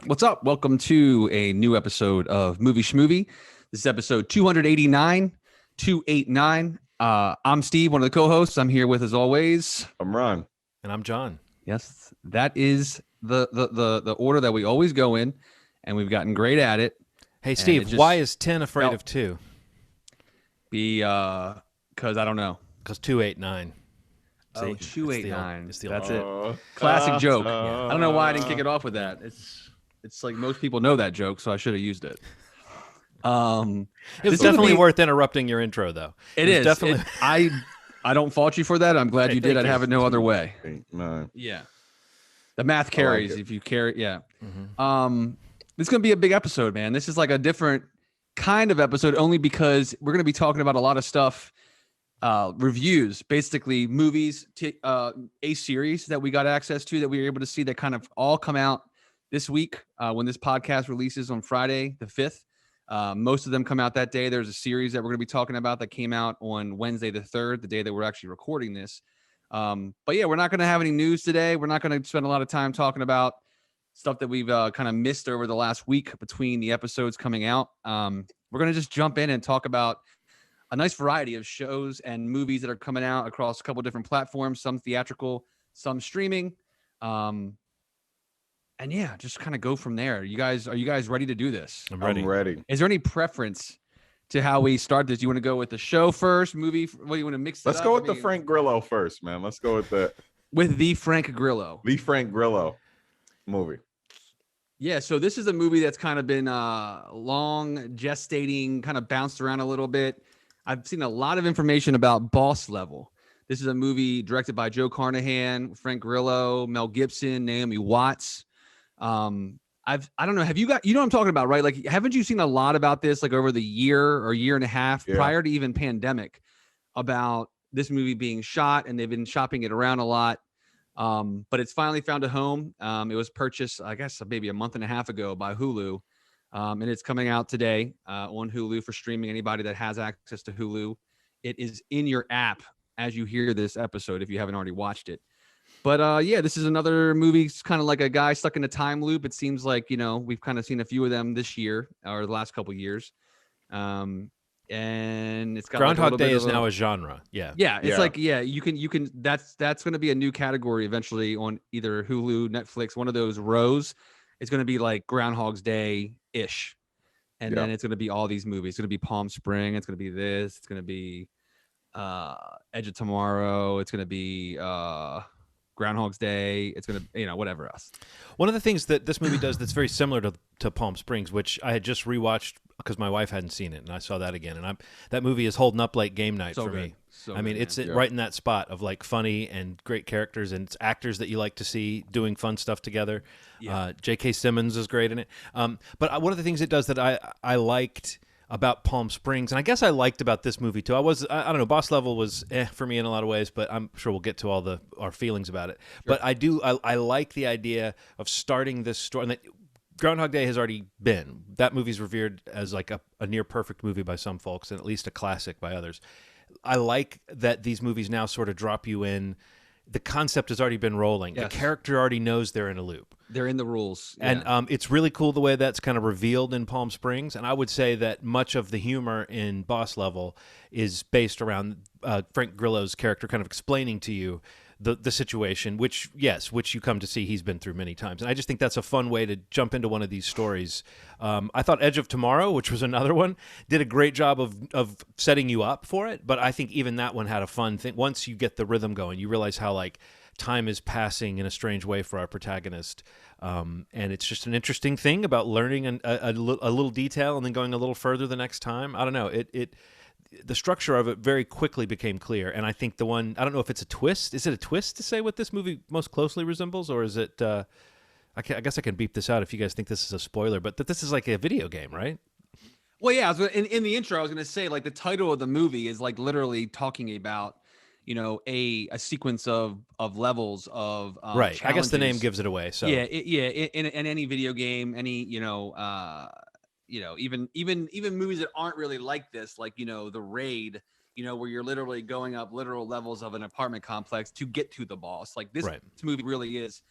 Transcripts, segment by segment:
What's up? Welcome to a new episode of Movie Schmovie. This is episode 289. I'm Steve, one of the co-hosts. I'm here with, as always, I'm Ron. And I'm John. Yes, that is the order that we always go in, and we've gotten great at it. Hey, Steve, why is 10 afraid of 2? Because I don't know. Because 289. Oh, 289. That's it. Uh, Classic joke. Yeah. I don't know why I didn't kick it off with that. It's like most people know that joke, so I should have used it. It was definitely worth interrupting your intro, though. It is definitely. I don't fault you for that. I'm glad you did. I'd have it no other way. 9. Yeah, the math carries if you carry. Yeah. Mm-hmm. This is gonna be a big episode, man. This is like a different kind of episode, only because we're gonna be talking about a lot of stuff. Reviews, basically movies, a series that we got access to that we were able to see that kind of all come out this week when this podcast releases on Friday the 5th. Most of them come out that day. There's a series that we're going to be talking about that came out on Wednesday the 3rd, the day that we're actually recording this. But yeah, we're not going to have any news today. We're not going to spend a lot of time talking about stuff that we've kind of missed over the last week between the episodes coming out. We're going to just jump in and talk about a nice variety of shows and movies that are coming out across a couple different platforms, some theatrical, some streaming. And yeah, just kind of go from there. Are you guys ready to do this? I'm ready. Is there any preference to how we start this? You want to go with the show first, movie? What do you want to mix it Let's up? go with the Frank Grillo first, man. Let's go with that. With the Frank Grillo. The Frank Grillo movie. Yeah, so this is a movie that's kind of been long gestating, kind of bounced around a little bit. I've seen a lot of information about Boss Level. This is a movie directed by Joe Carnahan, Frank Grillo, Mel Gibson, Naomi Watts. I don't know. Have you got, what I'm talking about, right? Like, haven't you seen a lot about this, like over the year or year and a half prior to even pandemic, about this movie being shot, and they've been shopping it around a lot. But it's finally found a home. It was purchased, I guess, maybe a month and a half ago by Hulu. And it's coming out today on Hulu for streaming. Anybody that has access to Hulu, it is in your app as you hear this episode, if you haven't already watched it. But yeah, this is another movie. It's kind of like a guy stuck in a time loop. It seems like, we've kind of seen a few of them this year or the last couple of years. And it's got Groundhog Day is now a genre. Yeah. It's like, you can, that's going to be a new category eventually on either Hulu, Netflix, one of those rows. It's going to be like Groundhog's Day-ish. And then it's going to be all these movies. It's going to be Palm Spring. It's going to be this. It's going to be Edge of Tomorrow. It's going to be Groundhog's Day. It's going to, whatever else. One of the things that this movie does that's very similar to Palm Springs, which I had just rewatched because my wife hadn't seen it, and I saw that again. And that movie is holding up like game night for me. I mean, it's right in that spot of like funny and great characters, and it's actors that you like to see doing fun stuff together. Yeah. J.K. Simmons is great in it. But one of the things it does that I liked about Palm Springs, and I guess I liked about this movie too. I don't know, Boss Level was for me in a lot of ways, but I'm sure we'll get to all our feelings about it. Sure. But I like the idea of starting this story. And that Groundhog Day has already been. That movie's revered as like a near perfect movie by some folks, and at least a classic by others. I like that these movies now sort of drop you in. The concept has already been rolling. Yes. The character already knows they're in a loop. They're in the rules. Yeah. And it's really cool the way that's kind of revealed in Palm Springs. And I would say that much of the humor in Boss Level is based around Frank Grillo's character kind of explaining to you the situation, which you come to see he's been through many times. And I just think that's a fun way to jump into one of these stories. I thought Edge of Tomorrow, which was another one, did a great job of setting you up for it. But I think even that one had a fun thing. Once you get the rhythm going, you realize how like time is passing in a strange way for our protagonist. And it's just an interesting thing about learning a little detail and then going a little further the next time. I don't know. The structure of it very quickly became clear. And I think I don't know if it's a twist. Is it a twist to say what this movie most closely resembles? Or is it, I guess I can beep this out if you guys think this is a spoiler, but that this is like a video game, right? Well, yeah, in the intro, I was going to say, like, the title of the movie is like literally talking about, a sequence of levels of right. challenges. I guess the name gives it away. So in any video game, any even movies that aren't really like this, like The Raid, where you're literally going up literal levels of an apartment complex to get to the boss. Like this movie really is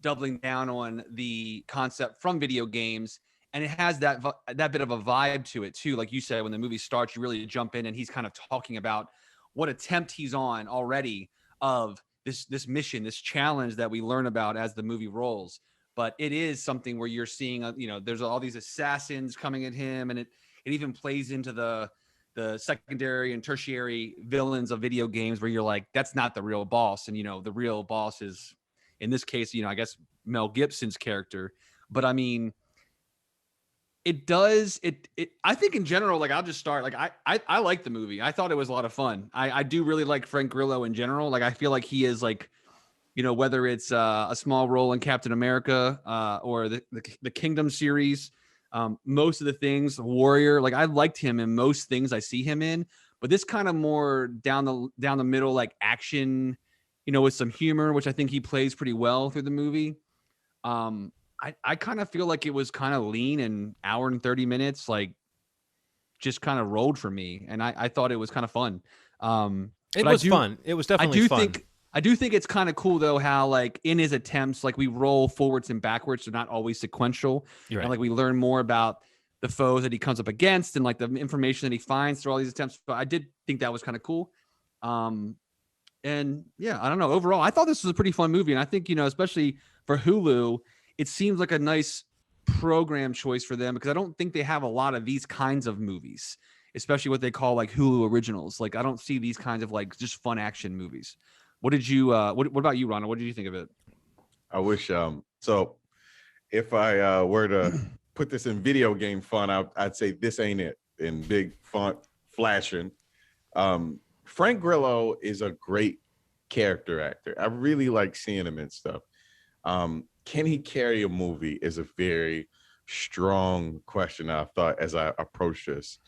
doubling down on the concept from video games. And it has that bit of a vibe to it too. Like you said, when the movie starts, you really jump in and he's kind of talking about what attempt he's on already of this mission, this challenge that we learn about as the movie rolls. But it is something where you're seeing, there's all these assassins coming at him, and it even plays into the secondary and tertiary villains of video games where you're like, that's not the real boss. And, the real boss is, in this case, I guess Mel Gibson's character. But I mean, it does it I think in general, like, I'll just start, like, I like the movie. I thought it was a lot of fun. I do really like Frank Grillo in general. Like, I feel like he is, like, whether it's a small role in Captain America or the Kingdom series, most of the things, Warrior, like, I liked him in most things I see him in. But this kind of more down the middle, like, action, with some humor, which I think he plays pretty well through the movie. I kind of feel like it was kind of lean, and hour and 30 minutes, like, just kind of rolled for me. And I thought it was kind of fun. It was fun. It was definitely fun. I do think it's kind of cool, though, how, like, in his attempts, like, we roll forwards and backwards. They're not always sequential. You're right. And, like, we learn more about the foes that he comes up against and, like, the information that he finds through all these attempts. But I did think that was kind of cool. And yeah, I don't know. Overall, I thought this was a pretty fun movie. And I think, especially for Hulu, it seems like a nice program choice for them, because I don't think they have a lot of these kinds of movies, especially what they call, like, Hulu originals. Like, I don't see these kinds of, like, just fun action movies. What did you what about you, Ronald? What did you think of it? I wish so if I were to put this in video game font, I'd say This Ain't It in big font flashing. Frank Grillo is a great character actor. I really like seeing him and stuff. Can he carry a movie is a very strong question, I thought, as I approach this.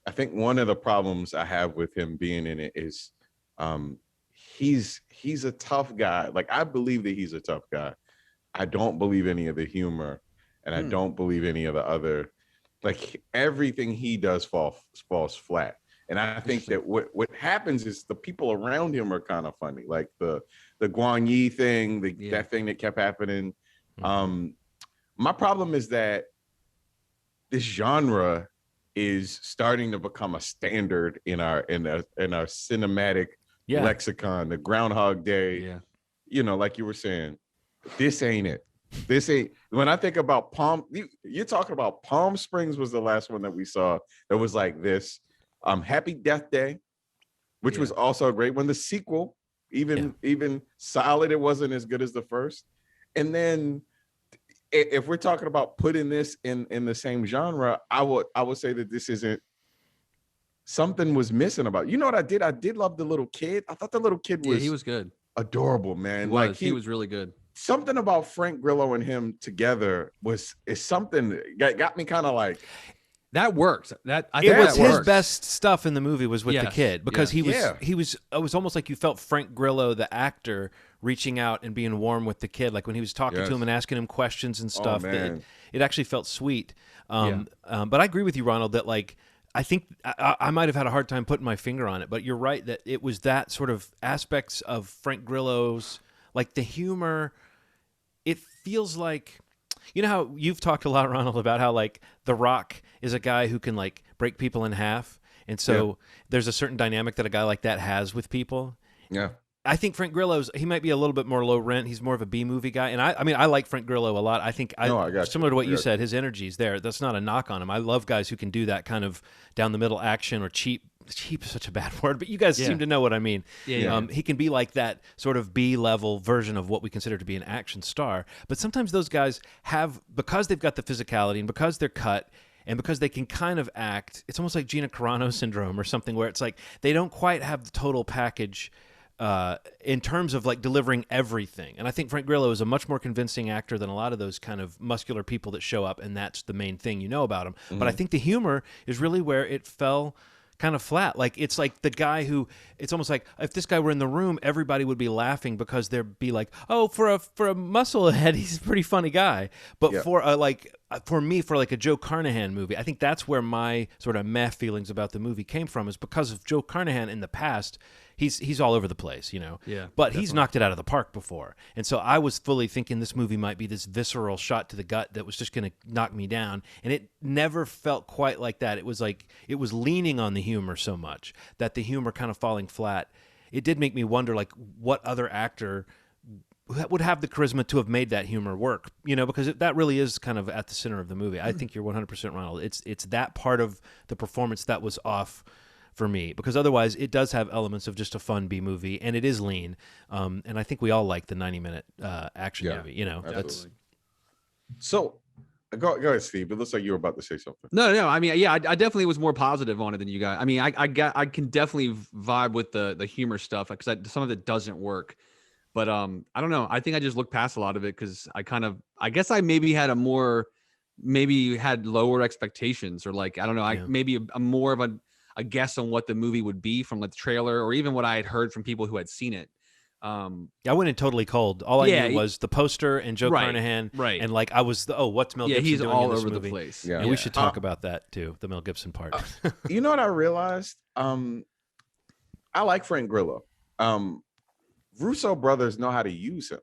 I think one of the problems I have with him being in it is he's a tough guy. Like, I believe that he's a tough guy. I don't believe any of the humor, and I don't believe any of the other, like, everything he does falls flat. And I think that what happens is the people around him are kind of funny, like the Guan Yi thing, that thing that kept happening. My problem is that this genre is starting to become a standard in our cinematic lexicon. The Groundhog Day, like you were saying, this ain't it. This ain't. When I think about you're talking about Palm Springs was the last one that we saw that was like this. Happy Death Day, which was also a great one. The sequel, even solid, it wasn't as good as the first. And then, if we're talking about putting this in the same genre, I would say that this isn't. Something was missing about it. You know what I did? I did love the little kid. I thought the little kid was he was good, adorable, man. He was really good. Something about Frank Grillo and him together is something that got me kind of like. That works. It was his best stuff in the movie was with the kid, because he was it was almost like you felt Frank Grillo, the actor, reaching out and being warm with the kid, like when he was talking to him and asking him questions and stuff. It actually felt sweet. But I agree with you, Ronald, that, like, I think I might have had a hard time putting my finger on it, but you're right that it was that sort of aspects of Frank Grillo's, like, the humor. It feels like, you know how you've talked a lot, Ronald, about how, like, The Rock is a guy who can, like, break people in half. And so there's a certain dynamic that a guy like that has with people. Yeah. I think Frank Grillo's, he might be a little bit more low rent. He's more of a B-movie guy. And I mean, I like Frank Grillo a lot. I think, similar to what you said, his energy's there. That's not a knock on him. I love guys who can do that kind of down-the-middle action, or cheap. Cheap is such a bad word, but you guys seem to know what I mean. He can be like that sort of B-level version of what we consider to be an action star. But sometimes those guys have, because they've got the physicality and because they're cut and because they can kind of act, it's almost like Gina Carano syndrome or something, where it's like they don't quite have the total package in terms of, like, delivering everything. And I think Frank Grillo is a much more convincing actor than a lot of those kind of muscular people that show up, and that's the main thing you know about him. But I think the humor is really where it fell kind of flat. Like, it's like the guy who, it's almost like if this guy were in the room, everybody would be laughing because there'd be like, oh, for a musclehead, he's a pretty funny guy. But for me, for like a Joe Carnahan movie, I think that's where my sort of meh feelings about the movie came from, is because of Joe Carnahan in the past. he's all over the place, Yeah, but he's definitely. knocked it out of the park before. And so I was fully thinking this movie might be this visceral shot to the gut that was just going to knock me down, and it never felt quite like that. It was like it was leaning on the humor so much that the humor kind of falling flat. It did make me wonder, like, what other actor would have the charisma to have made that humor work, because that really is kind of at the center of the movie. I think you're 100% Ronald. It's that part of the performance that was off for me, because otherwise it does have elements of just a fun B movie, and it is lean. And I think we all like the 90-minute action movie, Absolutely. So go ahead, Steve. It looks like you were about to say something. No. I mean, yeah, I definitely was more positive on it than you guys. I mean, I can definitely vibe with the humor stuff, because some of it doesn't work. But I don't know. I think I just looked past a lot of it because I guess I maybe had lower expectations, or like, I don't know. Maybe a more of a guess on what the movie would be from the trailer, or even what I had heard from people who had seen it. I went in totally cold. All I knew was the poster and Joe Carnahan, right? And like I was, what's Mel Gibson he's doing all in this over movie? the place. Yeah, and we should talk about that too, the Mel Gibson part. You know what I realized? I like Frank Grillo. Russo brothers know how to use him.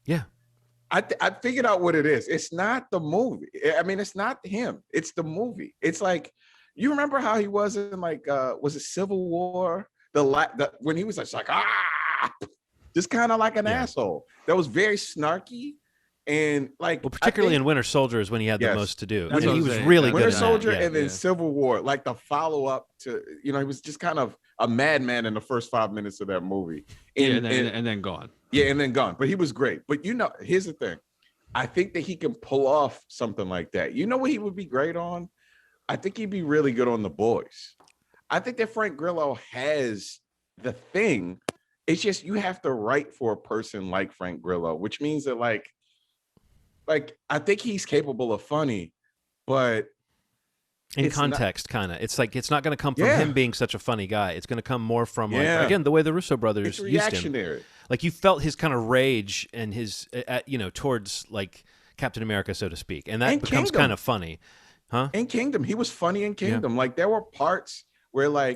Yeah. I figured out what it is. It's not the movie. I mean, it's not him. It's the movie. It's like, you remember how he was in was it Civil War? When he was like just kind of like an asshole. That was very snarky. And particularly in Winter Soldier is when he had the most to do. That's And what he I'm was saying. really Winter good at Soldier that. and then Civil War, like the follow-up to, he was just kind of a madman in the first 5 minutes of that movie. And then gone. Yeah, and then gone. But he was great. But here's the thing. I think that he can pull off something like that. You know what he would be great on? I think he'd be really good on The Boys. I think that Frank Grillo has the thing. It's just you have to write for a person like Frank Grillo, which means that like I think he's capable of funny, but in context, kind of. It's like it's not going to come from him being such a funny guy. It's going to come more from again the way the Russo brothers used him. Like you felt his kind of rage and his towards like Captain America, so to speak, and that becomes kind of funny, huh? In Kingdom, he was funny in Kingdom. Yeah. Like there were parts where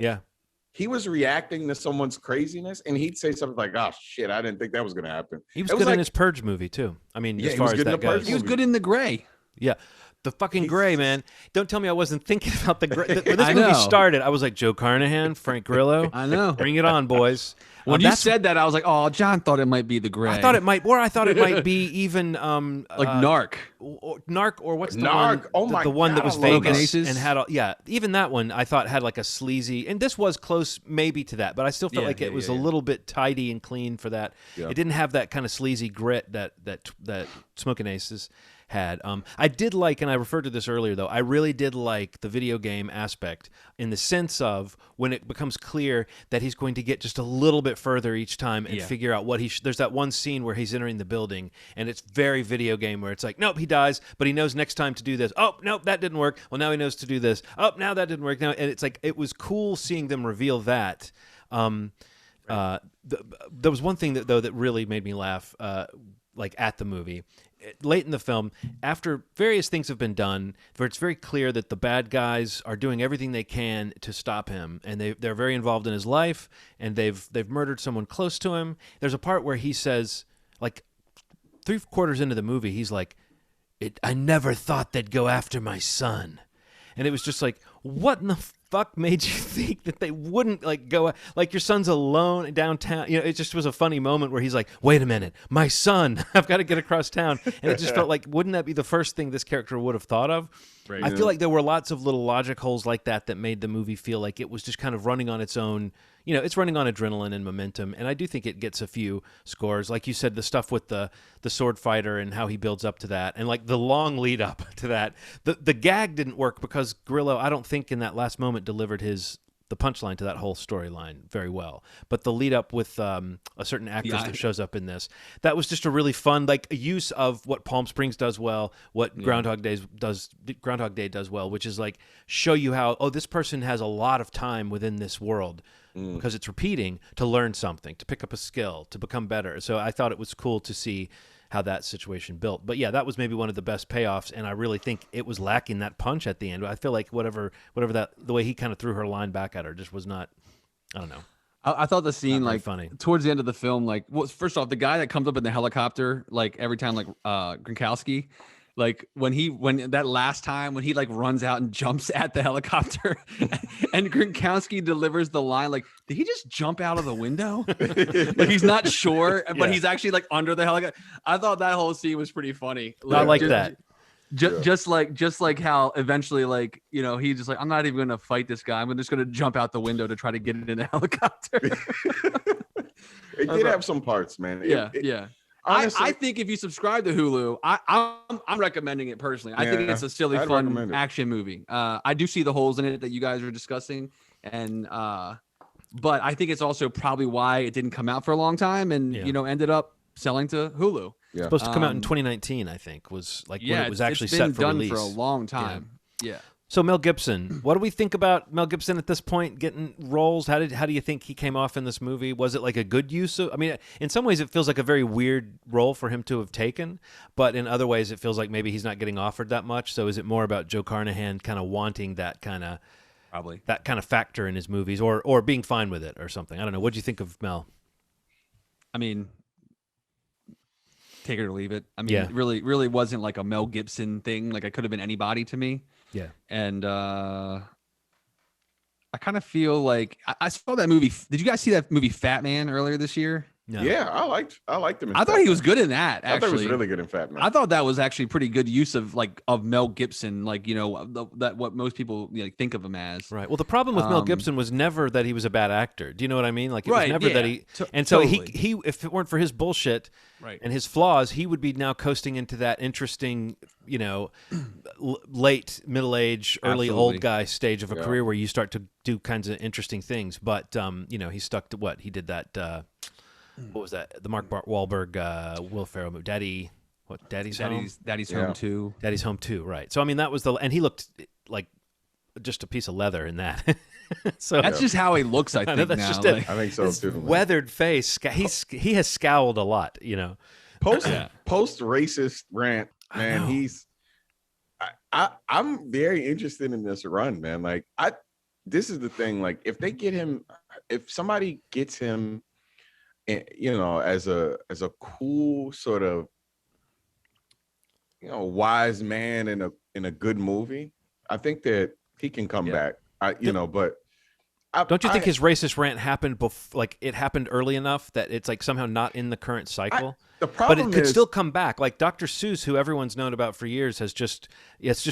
he was reacting to someone's craziness, and he'd say something like, "Oh shit, I didn't think that was going to happen." He was good in his Purge movie too. I mean, as far as that goes, he was good in The Gray. Yeah. The fucking Gray, man. Don't tell me I wasn't thinking about the Gray. When this movie started, I was like, Joe Carnahan, Frank Grillo. I know. Bring it on, boys. When you said that, I was like, oh, John thought it might be The Gray. I thought it might be even like Narc. Narc, or what's the Narc? one? Oh my the one God, that was Smoking Vegas Aces? and had even that one I thought had like a sleazy, and this was close maybe to that, but I still felt like it was a little bit tidy and clean for that. Yeah. It didn't have that kind of sleazy grit that Smoking Aces had. I did like, and I referred to this earlier though, I really did like the video game aspect in the sense of when it becomes clear that he's going to get just a little bit further each time and figure out what there's that one scene where he's entering the building and it's very video game where it's like, nope, he dies, but he knows next time to do this. Oh, nope, that didn't work. Well, now he knows to do this. Oh, now that didn't work. Now, and it's like, it was cool seeing them reveal that. There was one thing that really made me laugh, like at the movie. Late in the film, after various things have been done, where it's very clear that the bad guys are doing everything they can to stop him, and they're very involved in his life, and they've murdered someone close to him. There's a part where he says, like 3/4 into the movie, he's like, I never thought they'd go after my son. And it was just like, what in the fuck made you think that they wouldn't like go, like your son's alone downtown? It just was a funny moment where he's like, wait a minute, my son, I've got to get across town. And it just felt like, wouldn't that be the first thing this character would have thought of? Right. I feel like there were lots of little logic holes like that made the movie feel like it was just kind of running on its own. It's running on adrenaline and momentum, and I do think it gets a few scores. Like you said, the stuff with the sword fighter and how he builds up to that, and like the long lead up to that. The gag didn't work because Grillo, I don't think in that last moment delivered the punchline to that whole storyline very well. But the lead up with a certain actress that shows up in this, that was just a really fun use of what Palm Springs does well, what Groundhog Day does well, which is like show you how this person has a lot of time within this world. Because it's repeating to learn something, to pick up a skill, to become better. So I thought it was cool to see how that situation built. But yeah, that was maybe one of the best payoffs, and I really think it was lacking that punch at the end. I feel like whatever that the way he kind of threw her line back at her just was not. I don't know. I thought the scene, very like, funny. towards the end of the film, like, well, first off, the guy that comes up in the helicopter, like, every time, like, Gronkowski, like, when that last time when he, like, runs out and jumps at the helicopter and Gronkowski delivers the line, like, did he just jump out of the window? Like, he's not sure, but he's actually, like, under the helicopter. I thought that whole scene was pretty funny. I like that. Just like how eventually, like, you know, he's just like, I'm not even going to fight this guy. I'm just going to jump out the window to try to get in the helicopter. It did have some parts, man. Yeah. Honestly, I think if you subscribe to Hulu, I'm recommending it personally. I think it's a silly, fun action movie. I do see the holes in it that you guys are discussing, and but I think it's also probably why it didn't come out for a long time, and you know, ended up selling to Hulu. Yeah. Supposed to come out in 2019, I think, was like when it was actually set for release. For a long time. Yeah. So Mel Gibson, what do we think about Mel Gibson at this point getting roles? How do you think he came off in this movie? Was it like a good use of? I mean, in some ways it feels like a very weird role for him to have taken, but in other ways it feels like maybe he's not getting offered that much. So is it more about Joe Carnahan kind of wanting that kind of factor in his movies, or being fine with it or something? I don't know. What do you think of Mel? I mean, take it or leave it. I mean, it really wasn't like a Mel Gibson thing. Like, it could have been anybody to me. Yeah. And I kind of feel like I saw that movie. Did you guys see that movie Fat Man earlier this year? No. Yeah, I liked him. I thought he was good in that. Actually, I thought he was really good in Fat Man. I thought that was actually pretty good use of Mel Gibson, like, you know, that what most people, you know, think of him as. Right. Well, the problem with Mel Gibson was never that he was a bad actor. Do you know what I mean? Like, it was never that he. And so he if it weren't for his bullshit and his flaws, he would be now coasting into that interesting, you know, late middle age, early old guy stage of a career where you start to do kinds of interesting things. But you know, he stuck to what he did that. What was that? The Mark Wahlberg, Will Ferrell movie, Daddy's Home 2. Daddy's Home 2, right. So, I mean, that was and he looked like just a piece of leather in that. So that's just how he looks, I think, that's now. Just I think so, too. Weathered face. He has scowled a lot, you know. Post-racist rant, man, I'm very interested in this run, man. Like, this is the thing. Like, if somebody gets him, you know, as a cool sort of, you know, wise man in a good movie, I think that he can come back. But don't you think his racist rant happened like it happened early enough that it's like somehow not in the current cycle? The problem but it could still come back. Like Dr. Seuss, who everyone's known about for years, it's just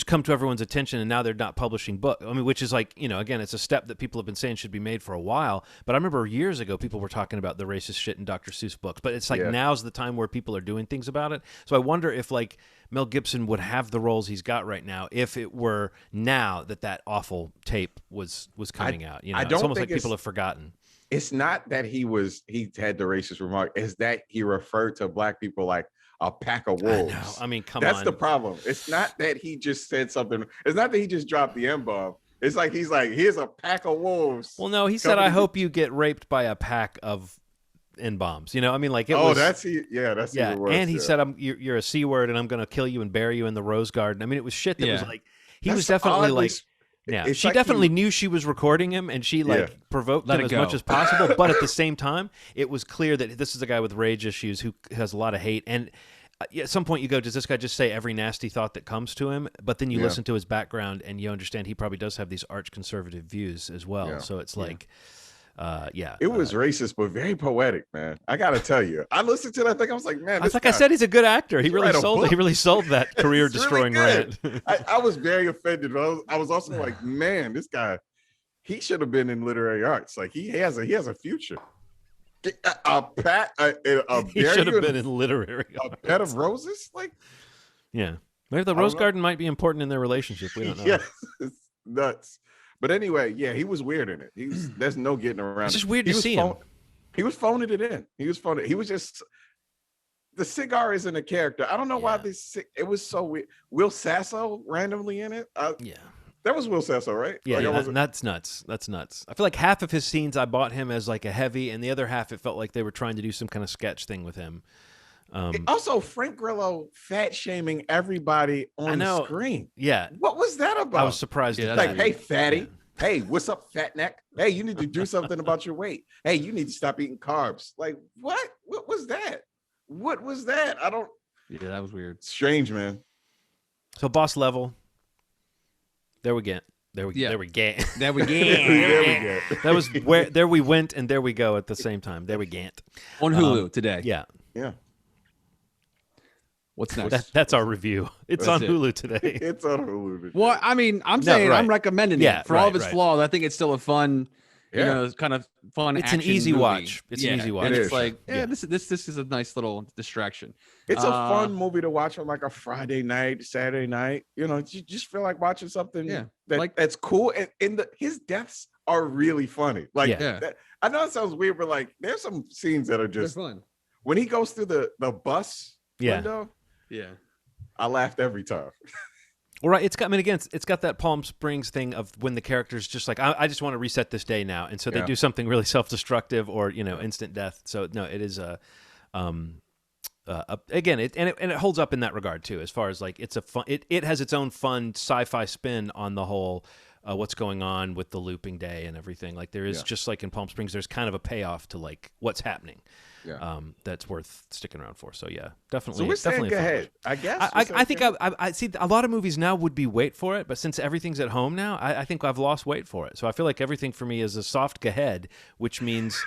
come to everyone's attention, and now they're not publishing book. I mean, which is like, you know, again, it's a step that people have been saying should be made for a while. But I remember years ago, people were talking about the racist shit in Dr. Seuss books. But it's like now's the time where people are doing things about it. So I wonder if like Mel Gibson would have the roles he's got right now if it were now that awful tape was coming out. You know, it's almost like people have forgotten. It's not that he had the racist remark. It's that he referred to black people like a pack of wolves. I know. I mean, That's the problem. It's not that he just said something. It's not that he just dropped the N-bomb. It's like he's like, here's a pack of wolves. Well, no, he said, I hope you get raped by a pack of N-bombs. You know, I mean, like it was. That's even worse. And he said, you're a C word, and I'm going to kill you and bury you in the rose garden. I mean, it was shit that was like, he was definitely like. Yeah, she definitely knew she was recording him, and she provoked him as much as possible. But at the same time, it was clear that this is a guy with rage issues who has a lot of hate. And at some point, you go, does this guy just say every nasty thought that comes to him? But then you listen to his background, and you understand he probably does have these arch conservative views as well. Yeah. So it's like. It was racist, but very poetic, man. I gotta tell you, I listened to that thing. I was like, man, I said, he's a good actor. He really sold that career destroying rant. I was very offended. I was also like, man, this guy, he should have been in literary arts. Like he has a future. He should have been in literary arts. A bed of roses, like maybe the rose garden might be important in their relationship. We don't know. Yes, it's nuts. But anyway, he was weird in it. There's no getting around. It's just weird to see him. He was phoning it in. He was just the cigar isn't a character. I don't know why it was so weird. Will Sasso randomly in it. That was Will Sasso, right? Yeah, that's nuts. That's nuts. I feel like half of his scenes I bought him as like a heavy, and the other half it felt like they were trying to do some kind of sketch thing with him. Also, Frank Grillo fat shaming everybody on the screen. Yeah, what was that about? I was surprised. Like, hey, fatty. Hey, what's up, fat neck? Hey, you need to do something about your weight. Hey, you need to stop eating carbs. Like, what? What was that? What was that? I don't. Yeah, that was weird. Strange, man. So boss level. There we get. There we Yeah. there we get. There we There we go. go. That was where there we went and there we go at the same time. There we get. On Hulu today. Yeah. Yeah. What's next? That's our review. It's That's on it. Hulu today. It's on Hulu. Well, I mean, I'm saying right. I'm recommending Yeah, it for all of right, its right. flaws. I think it's still a fun, Yeah. you know, kind of fun. It's an action easy movie. watch. It's an easy watch. And It it's is. like, Yeah. this is a nice little distraction. It's a fun movie to watch on like a Friday night, Saturday night. You know, you just feel like watching something that's cool. And his deaths are really funny. Like, Yeah. I know it sounds weird, but like there's some scenes that are They're just fun. when he goes through the bus Yeah. window, Yeah. I laughed every time. Well, right. It's got. I mean, again, it's got that Palm Springs thing of when the character's just like, I just want to reset this day now, and so they Yeah. do something really self-destructive or instant death. So no, it is again, it holds up in that regard too, as far as like it's a fun. It has its own fun sci-fi spin on the whole. What's going on with the looping day and everything? Like there is just like in Palm Springs, there's kind of a payoff to like what's happening. Yeah. That's worth sticking around for. So yeah, definitely. So we're definitely staying a fun ahead, I guess. I think I see a lot of movies now would be wait for it, but since everything's at home now, I think I've lost wait for it. So I feel like everything for me is a soft ahead, which means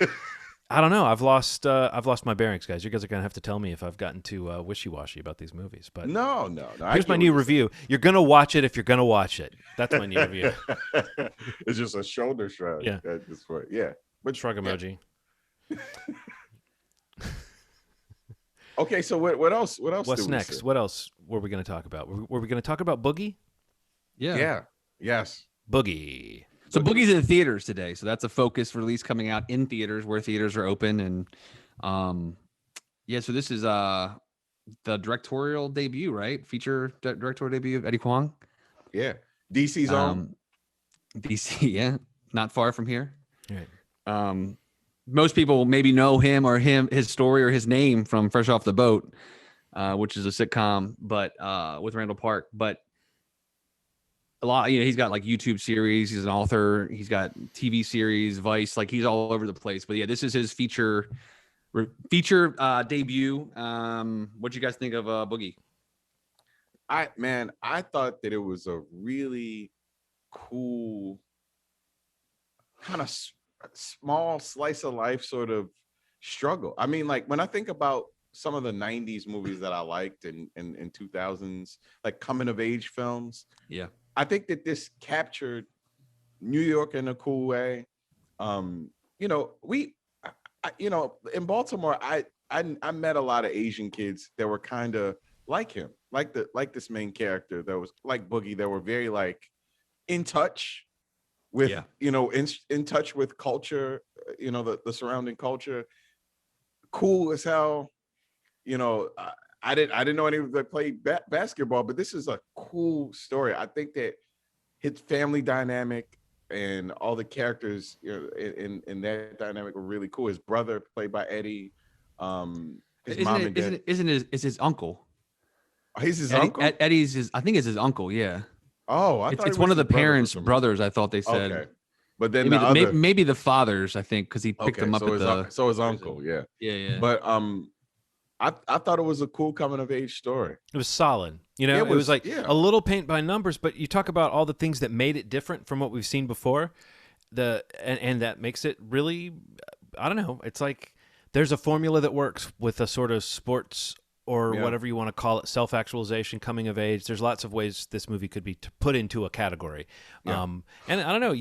I don't know. I've lost my bearings, guys. You guys are gonna have to tell me if I've gotten too wishy-washy about these movies. But no. here's my new review. You're gonna watch it if you're gonna watch it. That's my new review. It's just a shoulder shrug. Yeah. At this point. Yeah. But Shrug emoji. Okay, so what else? What's do we next? see? What else were we going to talk about? Were we going to talk about Boogie? Yeah. Yes. Boogie. So Boogie's in theaters today. So that's a focus release coming out in theaters where theaters are open. And so this is the directorial debut, right? Feature directorial debut of Eddie Kwong. Yeah. DC's own. DC, yeah. Not far from here. Right. Most people maybe know him or his story or his name from Fresh Off the Boat, which is a sitcom, but with Randall Park. But a lot, he's got like YouTube series. He's an author. He's got TV series, Vice. Like he's all over the place. But yeah, this is his feature debut. What'd you guys think of Boogie? I thought that it was a really cool kind of small slice of life sort of struggle. I mean, like when I think about some of the 90s movies that I liked in 2000s, like coming of age films. Yeah. I think that this captured New York in a cool way. In Baltimore, I met a lot of Asian kids that were kind of like him, like this main character that was like Boogie, that were very like in touch with, in touch with culture, the surrounding culture, cool as hell. I didn't know any of them that played basketball, but this is a cool story. I think that his family dynamic and all the characters in that dynamic were really cool. His brother, played by Eddie, his mom and dad. Is his uncle? Oh, he's his Eddie, uncle? Eddie's I think it's his uncle. Yeah. Oh, it's one of the parents' brothers. I thought they said. Okay. But then maybe the fathers, I think, because he picked them up so his uncle, yeah. Yeah. But I thought it was a cool coming of age story. It was solid. It was like a little paint by numbers, but you talk about all the things that made it different from what we've seen before. And that makes it really, I don't know. It's like there's a formula that works with a sort of sports or whatever you want to call it, self-actualization, coming of age. There's lots of ways this movie could be put into a category. Yeah. And I don't know,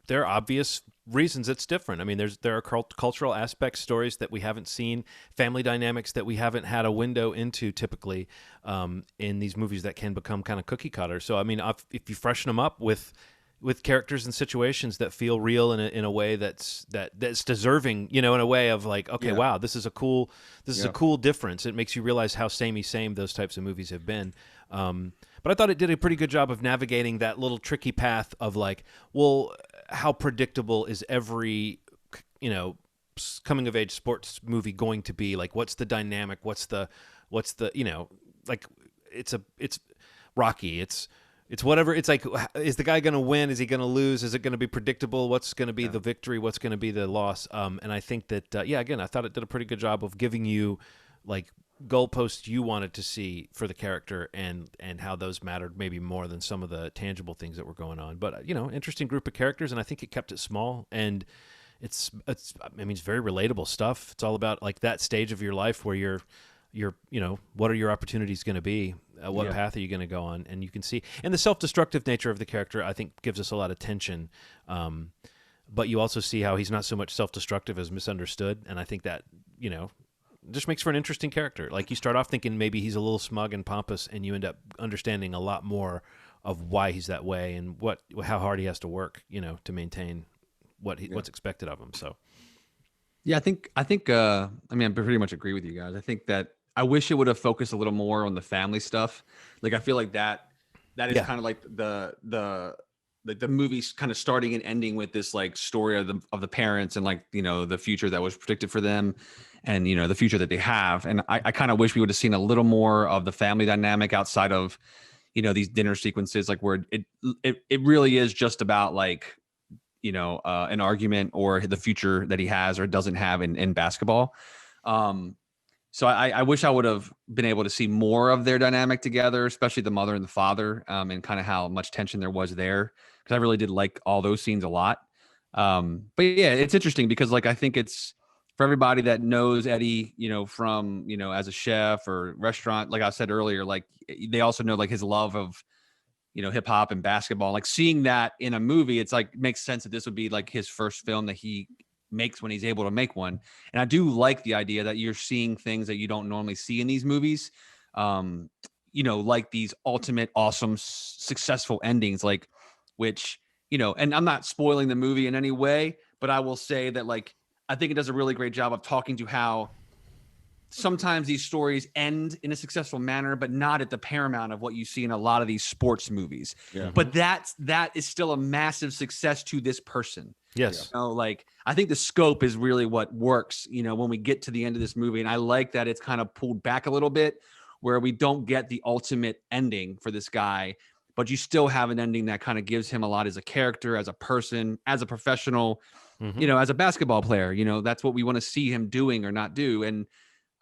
there are obvious reasons it's different. I mean, there are cultural aspects, stories that we haven't seen, family dynamics that we haven't had a window into typically in these movies that can become kind of cookie cutter. So, I mean, if you freshen them up with characters and situations that feel real in a way that's deserving, in a way of like, okay, wow, this is a cool difference. It makes you realize how samey same those types of movies have been. But I thought it did a pretty good job of navigating that little tricky path of like, well, how predictable is every, coming of age sports movie going to be? Like, what's the dynamic? What's the like, it's Rocky, it's It's whatever. It's like, is the guy going to win? Is he going to lose? Is it going to be predictable? What's going to be the victory? What's going to be the loss? And I think that, again, I thought it did a pretty good job of giving you like goalposts you wanted to see for the character and how those mattered maybe more than some of the tangible things that were going on. But, interesting group of characters. And I think it kept it small, and it's very relatable stuff. It's all about like that stage of your life where you're, what are your opportunities going to be? What path are you going to go on? And you can see, and the self-destructive nature of the character, I think, gives us a lot of tension. But you also see how he's not so much self-destructive as misunderstood. And I think that, just makes for an interesting character. Like you start off thinking maybe he's a little smug and pompous, and you end up understanding a lot more of why he's that way and how hard he has to work, to maintain what's expected of him. So. Yeah, I think I pretty much agree with you guys. I think that I wish it would have focused a little more on the family stuff. Like I feel like that is kind of like the movie's kind of starting and ending with this like story of the parents and like, the future that was predicted for them and, the future that they have. And I kind of wish we would have seen a little more of the family dynamic outside of, these dinner sequences, like where it really is just about like, an argument or the future that he has or doesn't have in basketball. So I wish I would have been able to see more of their dynamic together, especially the mother and the father, and kind of how much tension there was there. Because I really did like all those scenes a lot. But yeah, it's interesting because like I think it's for everybody that knows Eddie, from as a chef or restaurant. Like I said earlier, like they also know like his love of hip hop and basketball. Like seeing that in a movie, it's like makes sense that this would be like his first film that he makes when he's able to make one. And I do like the idea that you're seeing things that you don't normally see in these movies. Like these ultimate awesome successful endings, like which, and I'm not spoiling the movie in any way, but I will say that like I think it does a really great job of talking to how sometimes these stories end in a successful manner, but not at the paramount of what you see in a lot of these sports movies. Yeah. But that is still a massive success to this person. Yes. Like I think the scope is really what works, when we get to the end of this movie. And I like that it's kind of pulled back a little bit where we don't get the ultimate ending for this guy, but you still have an ending that kind of gives him a lot as a character, as a person, as a professional, as a basketball player. That's what we want to see him doing or not do. And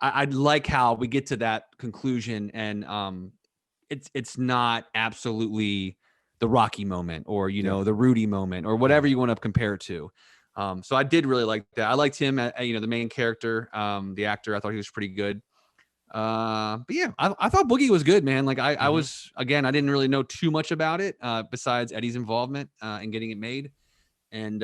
I like how we get to that conclusion, and it's not absolutely the Rocky moment or the Rudy moment or whatever you want to compare it to. So I did really like that. I liked him, the main character, the actor. I thought he was pretty good. But yeah, I thought Boogie was good, man. Like I was, again, I didn't really know too much about it besides Eddie's involvement in getting it made, and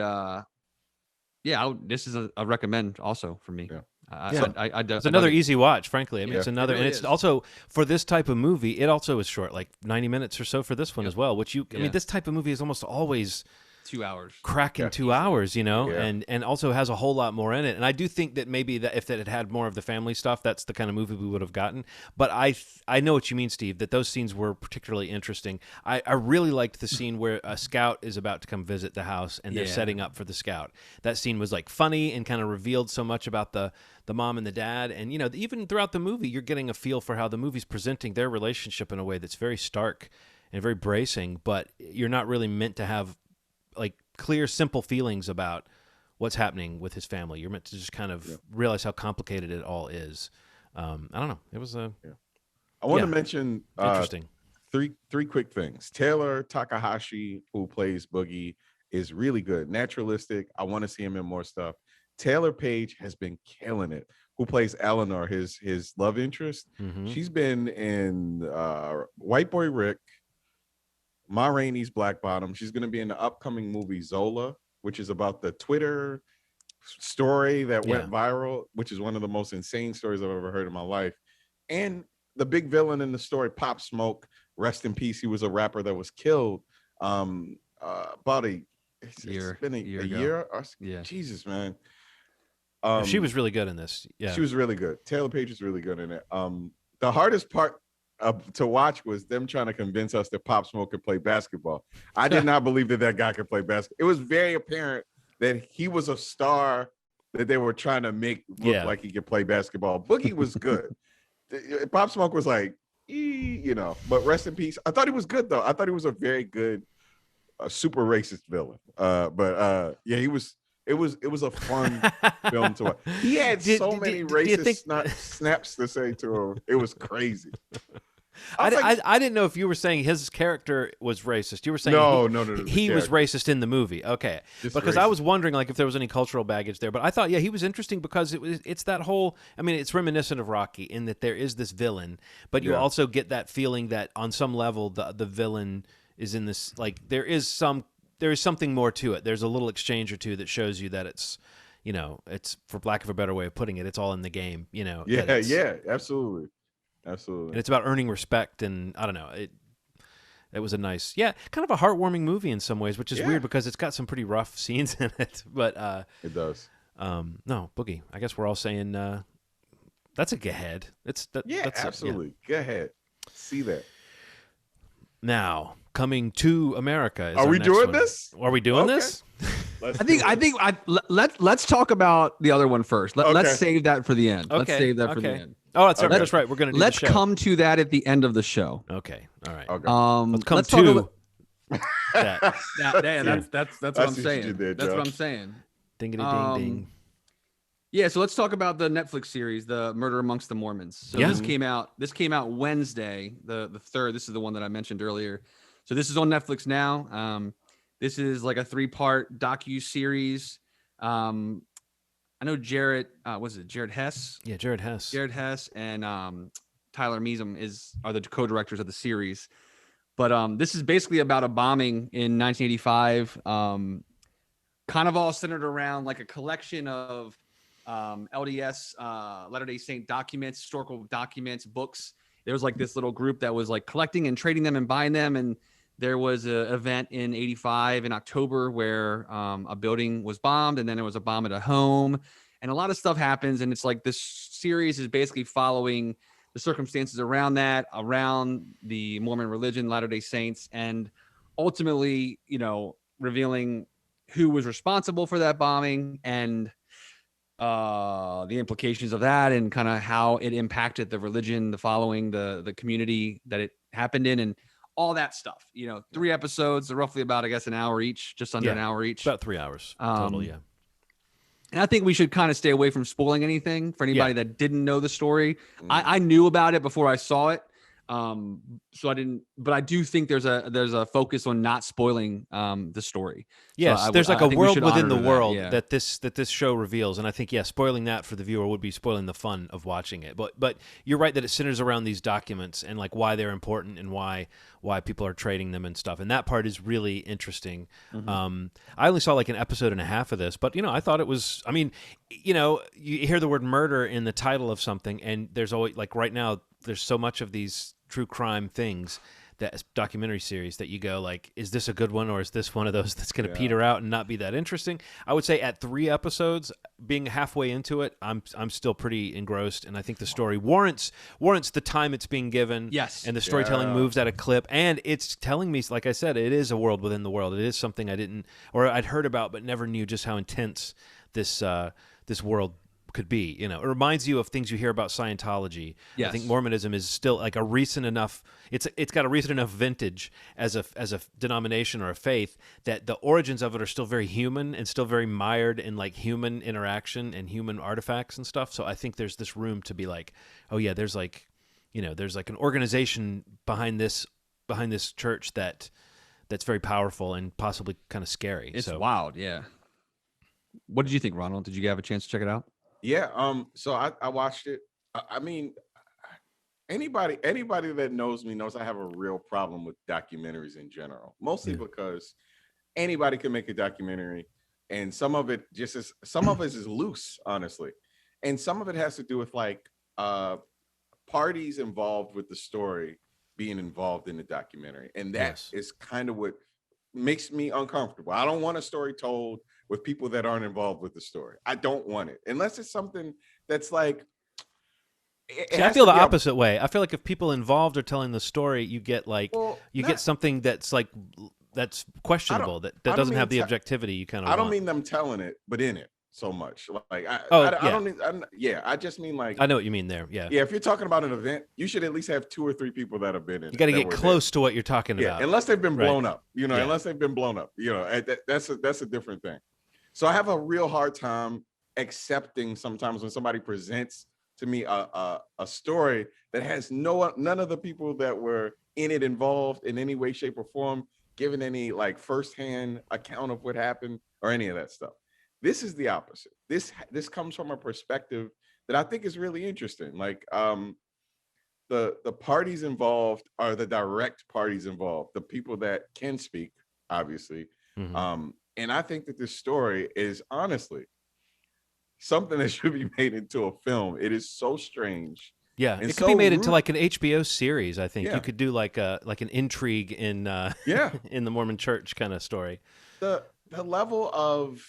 this is a recommend also for me. Yeah. It's another easy watch, frankly. I mean, it's another, really, and it's also for this type of movie. It also is short, like 90 minutes or so for this one as well. Which I mean, this type of movie is almost always 2 hours, cracking 2 hours, and also has a whole lot more in it. And I do think that maybe that if it had more of the family stuff, that's the kind of movie we would have gotten. But I know what you mean, Steve, that those scenes were particularly interesting. I really liked the scene where a scout is about to come visit the house and they're setting up for the scout. That scene was like funny and kind of revealed so much about the mom and the dad. And, even throughout the movie, you're getting a feel for how the movie's presenting their relationship in a way that's very stark and very bracing, but you're not really meant to have like clear, simple feelings about what's happening with his family. You're meant to just kind of realize how complicated it all is. I don't know. It was I want to mention interesting three quick things. Taylor Takahashi, who plays Boogie, is really good. Naturalistic. I want to see him in more stuff. Taylor Page has been killing it. Who plays Eleanor, his love interest? She's been in White Boy Rick, Ma Rainey's Black Bottom. She's going to be in the upcoming movie Zola, which is about the Twitter story that went viral, which is one of the most insane stories I've ever heard in my life. And the big villain in the story, Pop Smoke, rest in peace. He was a rapper that was killed about it's been a year. Jesus, man. She was really good in this. Yeah, she was really good. Taylor Page is really good in it. The hardest part to watch was them trying to convince us that Pop Smoke could play basketball. I did not believe that guy could play basketball. It was very apparent that he was a star that they were trying to make look like he could play basketball. Boogie was good. Pop Smoke was like, But rest in peace. I thought he was good though. I thought he was a very good, super racist villain. Yeah, he was. It was a fun film to watch. He had so many racist snaps to say to him. It was crazy. I didn't know if you were saying his character was racist. You were saying no. He was racist in the movie. Okay, because I was wondering like if there was any cultural baggage there. But I thought, yeah, he was interesting because it's that whole. I mean, it's reminiscent of Rocky in that there is this villain, but you also get that feeling that on some level the villain is in this, like there is something more to it. There's a little exchange or two that shows you that it's, it's, for lack of a better way of putting it, it's all in the game. Yeah, absolutely. And it's about earning respect, and I don't know, it was a nice, kind of a heartwarming movie in some ways, which is weird because it's got some pretty rough scenes in it. But it does. No, Boogie. I guess we're all saying that's a go ahead. That's absolutely. Go ahead. See that. Now, coming to America. Are we doing this? Are we doing this? Let's talk about the other one first. Let's save that for the end. Okay. Let's save that for the end. Oh, that's right. We're going to do Let's the show. come to that at the end of the show. Okay. All right. Okay. Let's come to that. That's what I'm saying. That's what I'm saying. Dingity ding ding. Yeah, so let's talk about the Netflix series, The Murder Amongst the Mormons. So this came out Wednesday, the 3rd. This is the one that I mentioned earlier. So this is on Netflix now. This is like a 3-part docu-series. I know Jared Hess? Yeah, Jared Hess. Jared Hess and Tyler Meacham are the co-directors of the series. But this is basically about a bombing in 1985, kind of all centered around like a collection of LDS Latter-day Saint documents, historical documents, books. There was like this little group that was like collecting and trading them and buying them. And there was an event in 85 in October where a building was bombed, and then there was a bomb at a home, and a lot of stuff happens. And it's like this series is basically following the circumstances around that, around the Mormon religion, Latter-day Saints, and ultimately, revealing who was responsible for that bombing and the implications of that, and kind of how it impacted the religion, the following, the community that it happened in, and all that stuff. 3 episodes, roughly about, I guess, an hour each, just under an hour each. About 3 hours total, yeah. And I think we should kind of stay away from spoiling anything for anybody that didn't know the story. I knew about it before I saw it. So I didn't, but I do think there's a focus on not spoiling the story. Yes, so there's like a world within the world that this show reveals, and I think spoiling that for the viewer would be spoiling the fun of watching it. But you're right that it centers around these documents and like why they're important and why people are trading them and stuff, and that part is really interesting. Mm-hmm. I only saw like an episode and a half of this, but I thought it was. I mean, you hear the word murder in the title of something, and there's always like right now there's so much of these true crime things, that documentary series, that you go like, is this a good one, or is this one of those that's going to peter out and not be that interesting? I would say at 3 episodes, being halfway into it, I'm still pretty engrossed, and I think the story warrants the time it's being given. Yes, and the storytelling moves at a clip, and it's telling me, like I said, it is a world within the world. It is something I'd heard about but never knew just how intense this world could be. It reminds you of things you hear about Scientology. Yes. I think Mormonism is still like a recent enough. It's got a recent enough vintage as a denomination or a faith that the origins of it are still very human and still very mired in like human interaction and human artifacts and stuff. So I think there's this room to be like, oh yeah, there's like an organization behind this church that's very powerful and possibly kind of scary. It's wild, yeah. What did you think, Ronald? Did you have a chance to check it out? Yeah, so I watched it. I mean, anybody that knows me knows I have a real problem with documentaries in general, mostly because anybody can make a documentary, and some of it is loose, honestly, and some of it has to do with like parties involved with the story being involved in the documentary, and that is kind of what makes me uncomfortable. I don't want a story told with people that aren't involved with the story. I don't want it unless it's something that's like. See, I feel the opposite way. I feel like if people involved are telling the story, you get like get something that's questionable, that doesn't have the objectivity you kind of. I don't mean them telling it, but in it. so much. Like I just mean like I know what you mean there. Yeah. Yeah, if you're talking about an event, you should at least have 2 or 3 people that have been in. You got to get close to what you're talking about. Unless they've been blown up, unless they've been blown up, that's a different thing. So I have a real hard time accepting sometimes when somebody presents to me a story that has none of the people that were in it involved in any way, shape, or form, given any like firsthand account of what happened or any of that stuff. This is the opposite. This comes from a perspective that I think is really interesting. Like the parties involved are the direct parties involved, the people that can speak, obviously. Mm-hmm. And I think that this story is honestly something that should be made into a film. It is so strange. Yeah, it could be made into like an HBO series. I think you could do like an intrigue in in the Mormon Church kind of story. The level of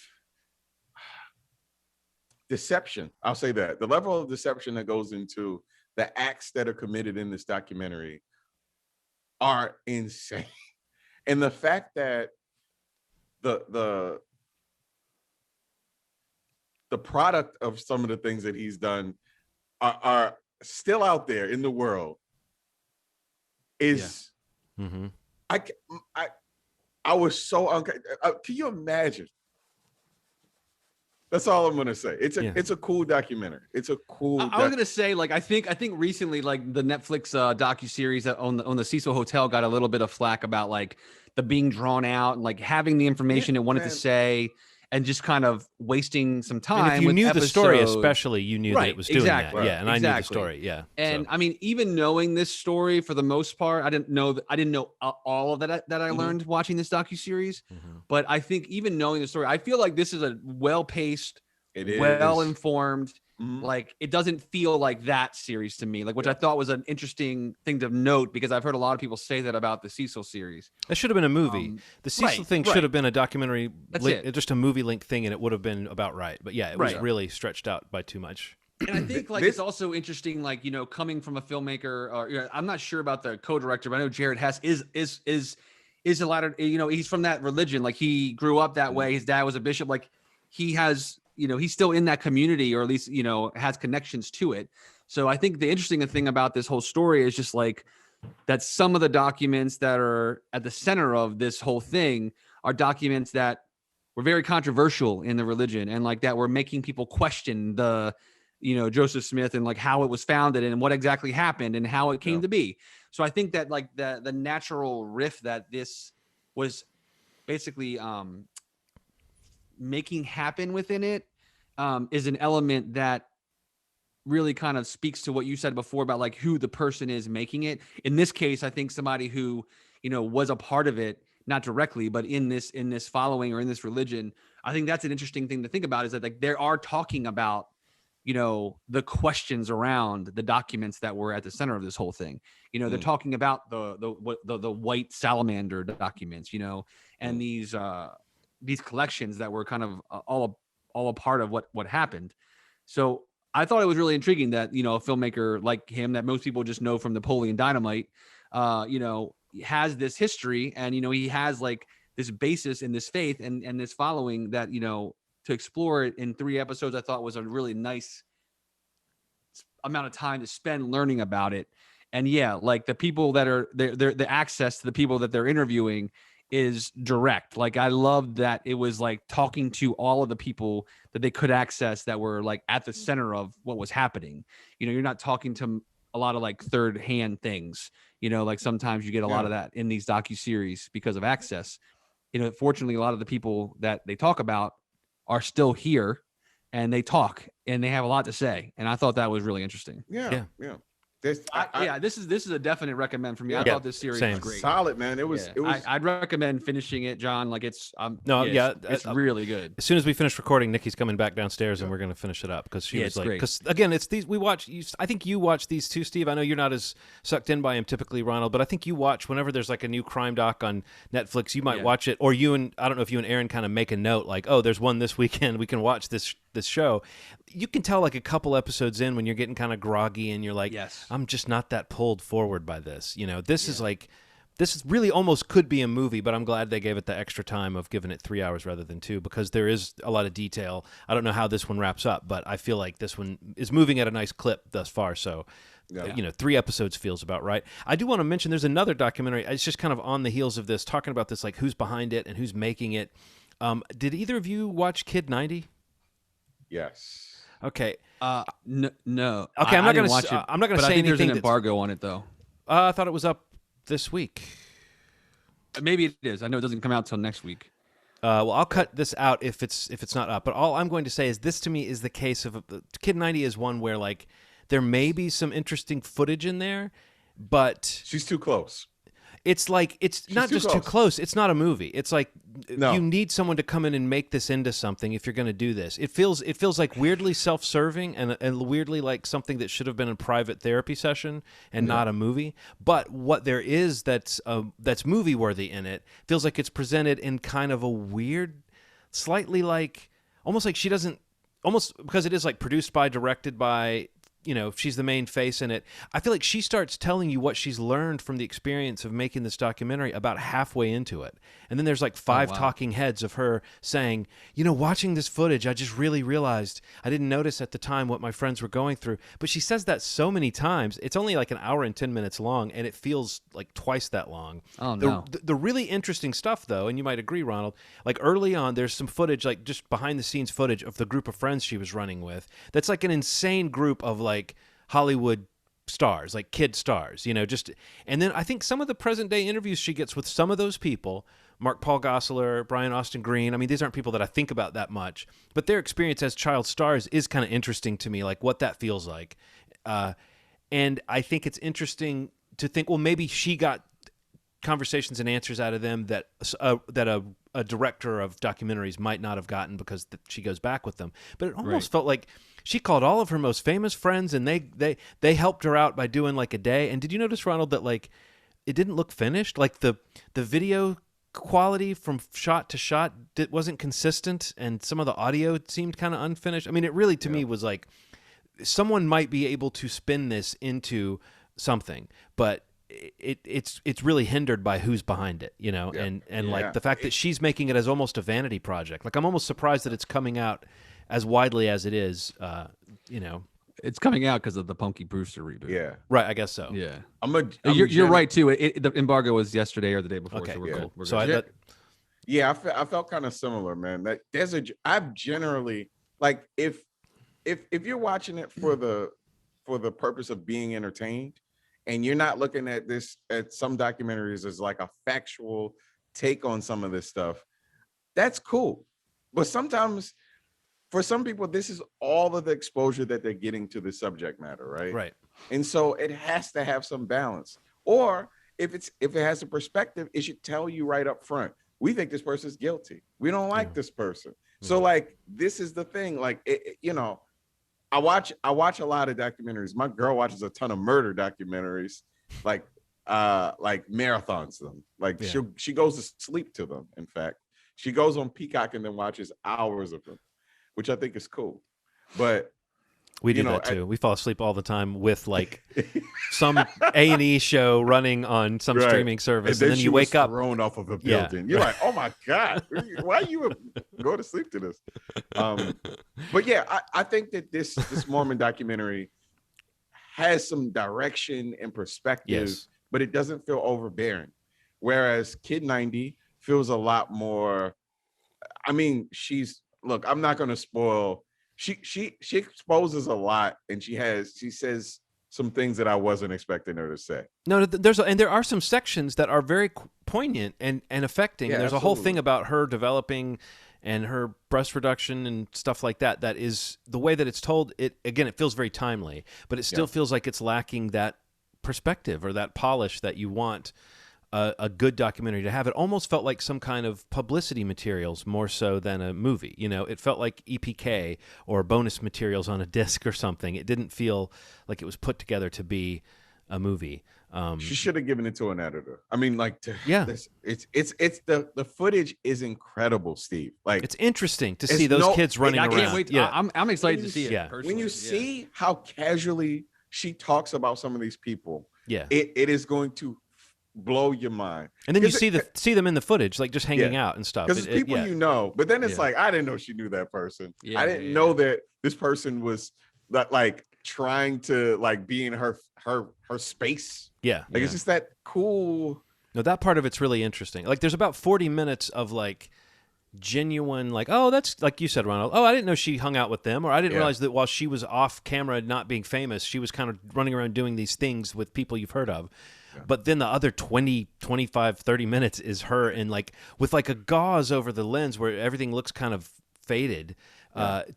deception, I'll say that, the level of deception that goes into the acts that are committed in this documentary are insane. And the fact that the product of some of the things that he's done are still out there in the world is I was so can you imagine? That's all I'm gonna say. It's a cool documentary. It's a cool. I was gonna say, like, I think recently, like the Netflix docuseries on the Cecil Hotel got a little bit of flack about like the being drawn out and like having the information it wanted to say and just kind of wasting some time. And if you knew the story, especially, you knew that it was doing that. Right. Yeah, and I knew the story. Yeah, and I mean, even knowing this story for the most part, I didn't know all of that I learned watching this docuseries. But I think even knowing the story, I feel like this is a well-paced, well-informed. Like it doesn't feel like that series to me, like which I thought was an interesting thing to note because I've heard a lot of people say that about the Cecil series. That should have been a movie. The Cecil thing should have been a documentary, just a movie link thing, and it would have been about right. But yeah, it was really stretched out by too much. And I think like it's also interesting, like coming from a filmmaker, or I'm not sure about the co-director, but I know Jared Hess is a lot of he's from that religion, like he grew up that way. His dad was a bishop, like he has. He's still in that community, or at least, has connections to it. So I think the interesting thing about this whole story is just like that some of the documents that are at the center of this whole thing are documents that were very controversial in the religion and like that were making people question the, Joseph Smith and like how it was founded and what exactly happened and how it came to be. So I think that like the natural riff that this was basically making happen within it is an element that really kind of speaks to what you said before about like who the person is making it. In this case, I think somebody who, was a part of it, not directly, but in this following or in this religion. I think that's an interesting thing to think about is that like they are talking about, the questions around the documents that were at the center of this whole thing. They're talking about the white salamander documents, and these collections that were kind of all a part of what happened. So I thought it was really intriguing that, a filmmaker like him that most people just know from Napoleon Dynamite, has this history and, he has like this basis in this faith and this following that, to explore it in 3 episodes, I thought was a really nice amount of time to spend learning about it. And like the people that are the access to the people that they're interviewing is direct. Like I loved that it was like talking to all of the people that they could access that were like at the center of what was happening. You're not talking to a lot of like third hand things, like sometimes you get a lot of that in these docuseries because of access. Fortunately, a lot of the people that they talk about are still here and they talk and they have a lot to say. And I thought that was really interesting. Yeah. This is a definite recommend for me. I thought this series was great. Solid, man. It was. I'd recommend finishing it, John. Like it's it's really good. As soon as we finish recording, Nikki's coming back downstairs and we're going to finish it up because she was like, because again, it's these we watch. I think you watch these too, Steve. I know you're not as sucked in by him typically, Ronald, but I think you watch whenever there's like a new crime doc on Netflix. You might watch it, or I don't know if you and Aaron kind of make a note like, oh, there's one this weekend. We can watch this show. You can tell like a couple episodes in when you're getting kind of groggy and you're like, I'm just not that pulled forward by this. This is like this is really almost could be a movie, but I'm glad they gave it the extra time of giving it 3 hours rather than 2, because there is a lot of detail. I don't know how this one wraps up, but I feel like this one is moving at a nice clip thus far. So, 3 episodes feels about right. I do want to mention there's another documentary. It's just kind of on the heels of this, talking about this, like who's behind it and who's making it. Did either of you watch Kid 90? Yes. Okay, Okay. I'm not going to watch it. I'm not going to but say I think anything. There's an embargo on it, though. I thought it was up this week. Maybe it is. I know it doesn't come out till next week. Well, I'll cut this out if it's not up. But all I'm going to say is this to me is the case of Kid 90 is one where like there may be some interesting footage in there, but she's too close. It's like she's not just too close. It's not a movie. It's like you need someone to come in and make this into something if you're going to do this. It feels like weirdly self-serving and weirdly like something that should have been a private therapy session and not a movie. But what there is that's movie worthy in it feels like it's presented in kind of a weird, slightly like almost like she doesn't almost because it is like produced by, directed by. She's the main face in it. I feel like she starts telling you what she's learned from the experience of making this documentary about halfway into it. And then there's like 5 talking heads of her saying, watching this footage, I just really realized I didn't notice at the time what my friends were going through. But she says that so many times. It's only like an hour and 10 minutes long, and it feels like twice that long. Oh, no. The really interesting stuff, though, and you might agree, Ronald, like early on, there's some footage, like just behind-the-scenes footage of the group of friends she was running with. That's like an insane group of like Hollywood stars, like kid stars, and then I think some of the present day interviews she gets with some of those people, Mark Paul Gosselaar, Brian Austin Green. I mean, these aren't people that I think about that much, but their experience as child stars is kind of interesting to me, like what that feels like. And I think it's interesting to think, well, maybe she got conversations and answers out of them that a director of documentaries might not have gotten because she goes back with them. But it almost felt like she called all of her most famous friends, and they helped her out by doing like a day. And did you notice, Ronald, that like it didn't look finished? Like the video quality from shot to shot wasn't consistent, and some of the audio seemed kind of unfinished. I mean, it really to me was like someone might be able to spin this into something, but it's really hindered by who's behind it, and like the fact that she's making it as almost a vanity project. Like I'm almost surprised that it's coming out as widely as it is. It's coming out because of the Punky Brewster reboot. Yeah, right. I guess so. Yeah, you're right too. The embargo was yesterday or the day before. Okay, so we're cool. We're so good. I felt kind of similar, man. That I've generally like if you're watching it for the purpose of being entertained, and you're not looking at some documentaries as like a factual take on some of this stuff, that's cool. But sometimes for some people, this is all of the exposure that they're getting to the subject matter, right? Right. And so it has to have some balance. Or if it has a perspective, it should tell you right up front, we think this person's guilty. We don't like this person. So like, this is the thing, like, I watch a lot of documentaries. My girl watches a ton of murder documentaries, like marathons them. Like she goes to sleep to them. In fact, she goes on Peacock and then watches hours of them, which I think is cool. But we do that too. We fall asleep all the time with like some A&E show running on some streaming service, and then you wake up thrown off of a building. You're like, oh my God, why you go to sleep to this? But yeah, I think that this Mormon documentary has some direction and perspective, but it doesn't feel overbearing. Whereas Kid 90 feels a lot more. I mean, look, I'm not going to spoil. She exposes a lot, and she says some things that I wasn't expecting her to say. No, there are some sections that are very poignant and affecting. Yeah, and there's a whole thing about her developing and her breast reduction and stuff like that. That is the way that it's told. It feels very timely, but it still feels like it's lacking that perspective or that polish that you want a good documentary to have. It almost felt like some kind of publicity materials more so than a movie. It felt like EPK or bonus materials on a disc or something. It didn't feel like it was put together to be a movie. She should have given it to an editor. I mean, like, it's the footage is incredible, Steve. Like, it's interesting to see those kids running around. I can't wait. I'm excited to see it. Yeah. When you see how casually she talks about some of these people, it is going to blow your mind. And then you see them in the footage, like just hanging out and stuff. Because it's people you know, but then it's like, I didn't know she knew that person. I didn't know that this person was like trying to like be in her space. Yeah. Like it's just that cool. No, that part of it's really interesting. Like there's about 40 minutes of like genuine, like, oh, that's like you said, Ronald. Oh, I didn't know she hung out with them, or I didn't realize that while she was off camera not being famous, she was kind of running around doing these things with people you've heard of. Yeah. But then the other 20, 25, 30 minutes is her in like with like a gauze over the lens where everything looks kind of faded,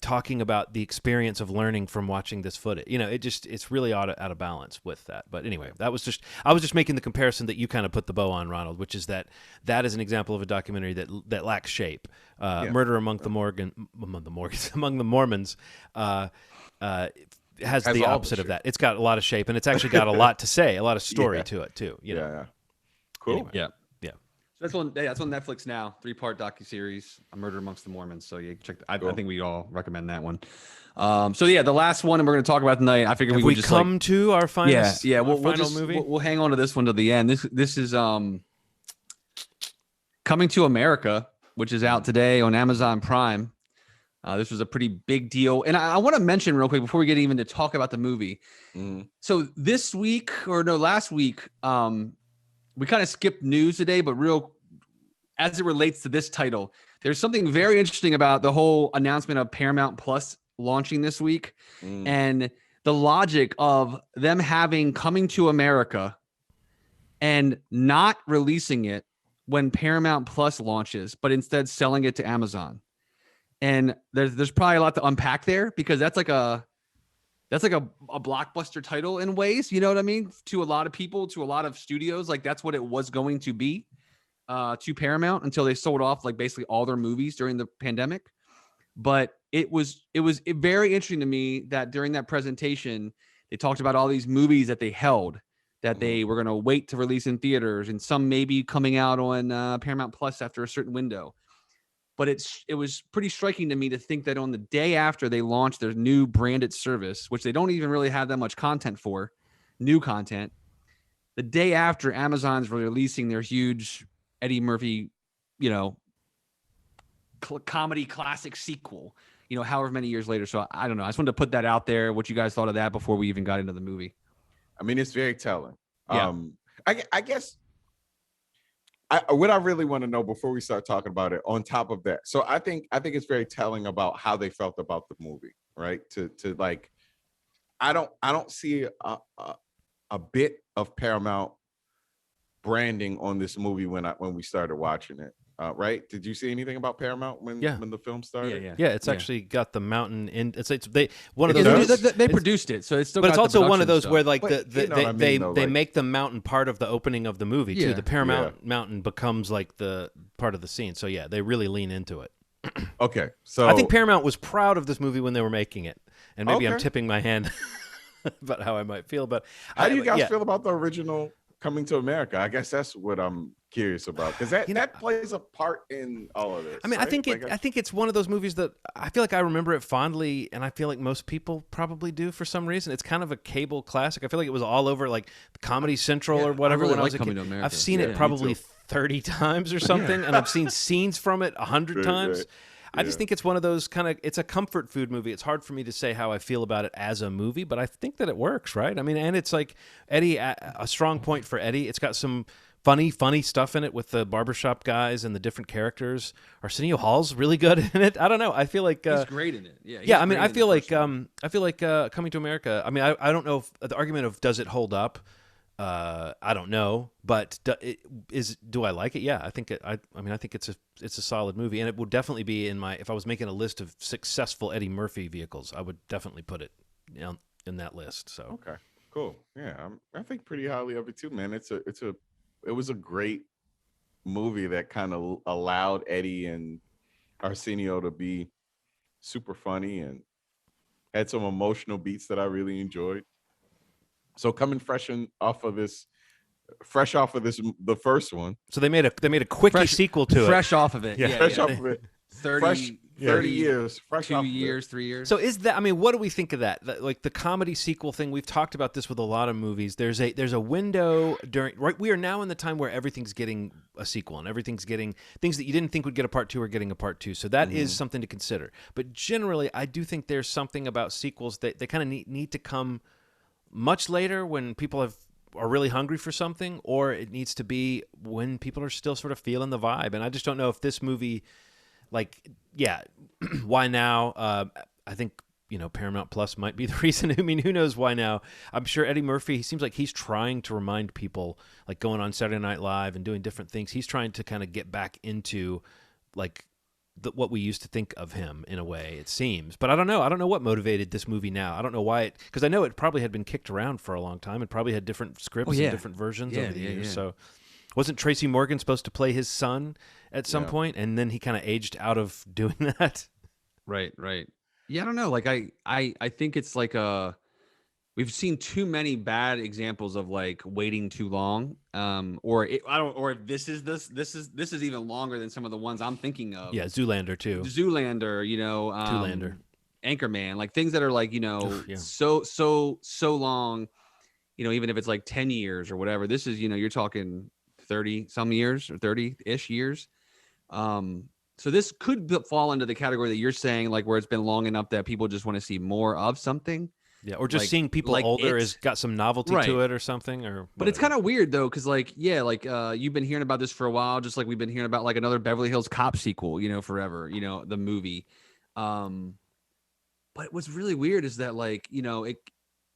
talking about the experience of learning from watching this footage. You know, it's really out of balance with that. But anyway, I was just making the comparison that you kind of put the bow on, Ronald, which is that is an example of a documentary that lacks shape. Murder Among the Mormons has the opposite of that. It's got a lot of shape, and it's actually got a lot to say, a lot of story to it too. You know? Yeah. Cool. Anyway. Yeah. That's on Netflix now. 3-part docuseries, A Murder Amongst the Mormons. So yeah, check. I think we all recommend that one. So yeah, the last one, and we're going to talk about tonight. I figured we just come to our final. We'll movie. We'll hang on to this one to the end. This is Coming to America, which is out today on Amazon Prime. This was a pretty big deal, and I want to mention real quick before we get even to talk about the movie. So last week, we kind of skipped news today, but as it relates to this title, there's something very interesting about the whole announcement of Paramount Plus launching this week and the logic of them having Coming to America and not releasing it when Paramount Plus launches, but instead selling it to Amazon. And there's probably a lot to unpack there because that's like a blockbuster title in ways, you know what I mean? To a lot of people, to a lot of studios, like that's what it was going to be to Paramount until they sold off like basically all their movies during the pandemic. But it was very interesting to me that during that presentation, they talked about all these movies that they held that they were going to wait to release in theaters, and some maybe coming out on Paramount Plus after a certain window. But it was pretty striking to me to think that on the day after they launched their new branded service, which they don't even really have that much content for, new content, the day after Amazon's releasing their huge Eddie Murphy, comedy classic sequel, however many years later. So I don't know. I just wanted to put that out there, what you guys thought of that before we even got into the movie. I mean, it's very telling. Yeah. I guess what I really want to know before we start talking about it, on top of that, so I think it's very telling about how they felt about the movie, right? To like, I don't see a bit of Paramount branding on this movie when we started watching it. Right? Did you see anything about Paramount when the film started? Yeah. It's actually got the mountain in. They produced it, so it's still. But it's also one of those stuff. where like they make the mountain part of the opening of the movie too. The Paramount mountain becomes like the part of the scene. So yeah, they really lean into it. Okay, so I think Paramount was proud of this movie when they were making it, and maybe I'm tipping my hand about how I might feel. But how do you guys feel about the original Coming to America? I guess that's what I'm curious about, because that plays a part in all of this. I mean, right? I think it's one of those movies that I feel like I remember it fondly, and I feel like most people probably do for some reason. It's kind of a cable classic. I feel like it was all over like Comedy Central or whatever when I was a kid. I've seen it probably 30 times or something, and I've seen scenes from it 100 times. Right. I just think it's one of those it's a comfort food movie. It's hard for me to say how I feel about it as a movie, but I think that it works, right? I mean, and it's like Eddie, a strong point for Eddie. It's got some funny stuff in it with the barbershop guys and the different characters. Arsenio Hall's really good in it. I don't know. I feel like he's great in it. Yeah. I mean, I feel like Coming to America. I mean, I don't know if the argument of does it hold up. I don't know, but do I like it? Yeah, I think I think it's a solid movie, and it would definitely be if I was making a list of successful Eddie Murphy vehicles, I would definitely put it in that list. So okay, cool. Yeah, I think pretty highly of it too, man. It was a great movie that kind of allowed Eddie and Arsenio to be super funny and had some emotional beats that I really enjoyed. So coming fresh off of this, the first one. So they made a quickie sequel to it. Fresh off of it. Fresh off of it. 30 30 years, fresh off 2 years, 3 years. So is that? I mean, what do we think of that? Like the comedy sequel thing? We've talked about this with a lot of movies. There's a window during right. We are now in the time where everything's getting a sequel, and everything's getting things that you didn't think would get a part two are getting a part two. So that is something to consider. But generally, I do think there's something about sequels that they kind of need to come much later when people are really hungry for something, or it needs to be when people are still sort of feeling the vibe. And I just don't know if this movie. Like, yeah, why now? I think, Paramount Plus might be the reason. I mean, who knows why now? I'm sure Eddie Murphy, he seems like he's trying to remind people, like going on Saturday Night Live and doing different things. He's trying to kind of get back into, like, what we used to think of him in a way, it seems. But I don't know. I don't know what motivated this movie now. I don't know why because I know it probably had been kicked around for a long time. It probably had different scripts and different versions over the years. Yeah. So wasn't Tracy Morgan supposed to play his son at some point, and then he kind of aged out of doing that? Right. Yeah, I don't know. Like I think it's like we've seen too many bad examples of like waiting too long. Or if this is even longer than some of the ones I'm thinking of. Yeah, Zoolander too. Zoolander, Zoolander. Anchorman, like things that are like, so long, even if it's like 10 years or whatever. This is, you're talking 30 some years or 30-ish years. So this could fall into the category that you're saying, like where it's been long enough that people just want to see more of something. Yeah, or just like, seeing people like older has got some novelty right. to it or something. Or but it's kind of weird though, because you've been hearing about this for a while, just like we've been hearing about like another Beverly Hills Cop sequel, forever, the movie. But what's really weird is that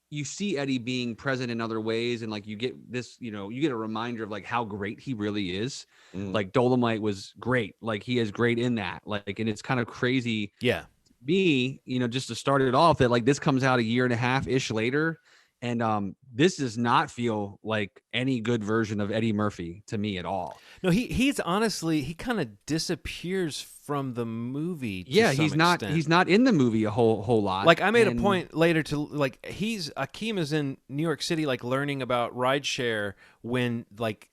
you see Eddie being present in other ways, and like you get this, you get a reminder of like how great he really is. Like Dolomite was great, like he is great in that, like, and it's kind of crazy. Yeah. Me, just to start it off, that like this comes out a year and a half ish later, and this does not feel like any good version of Eddie Murphy to me at all. No, he's honestly, he kind of disappears from the movie. Yeah, he's not in the movie a whole lot. Like I made a point later to like Akeem is in New York City, like learning about rideshare when like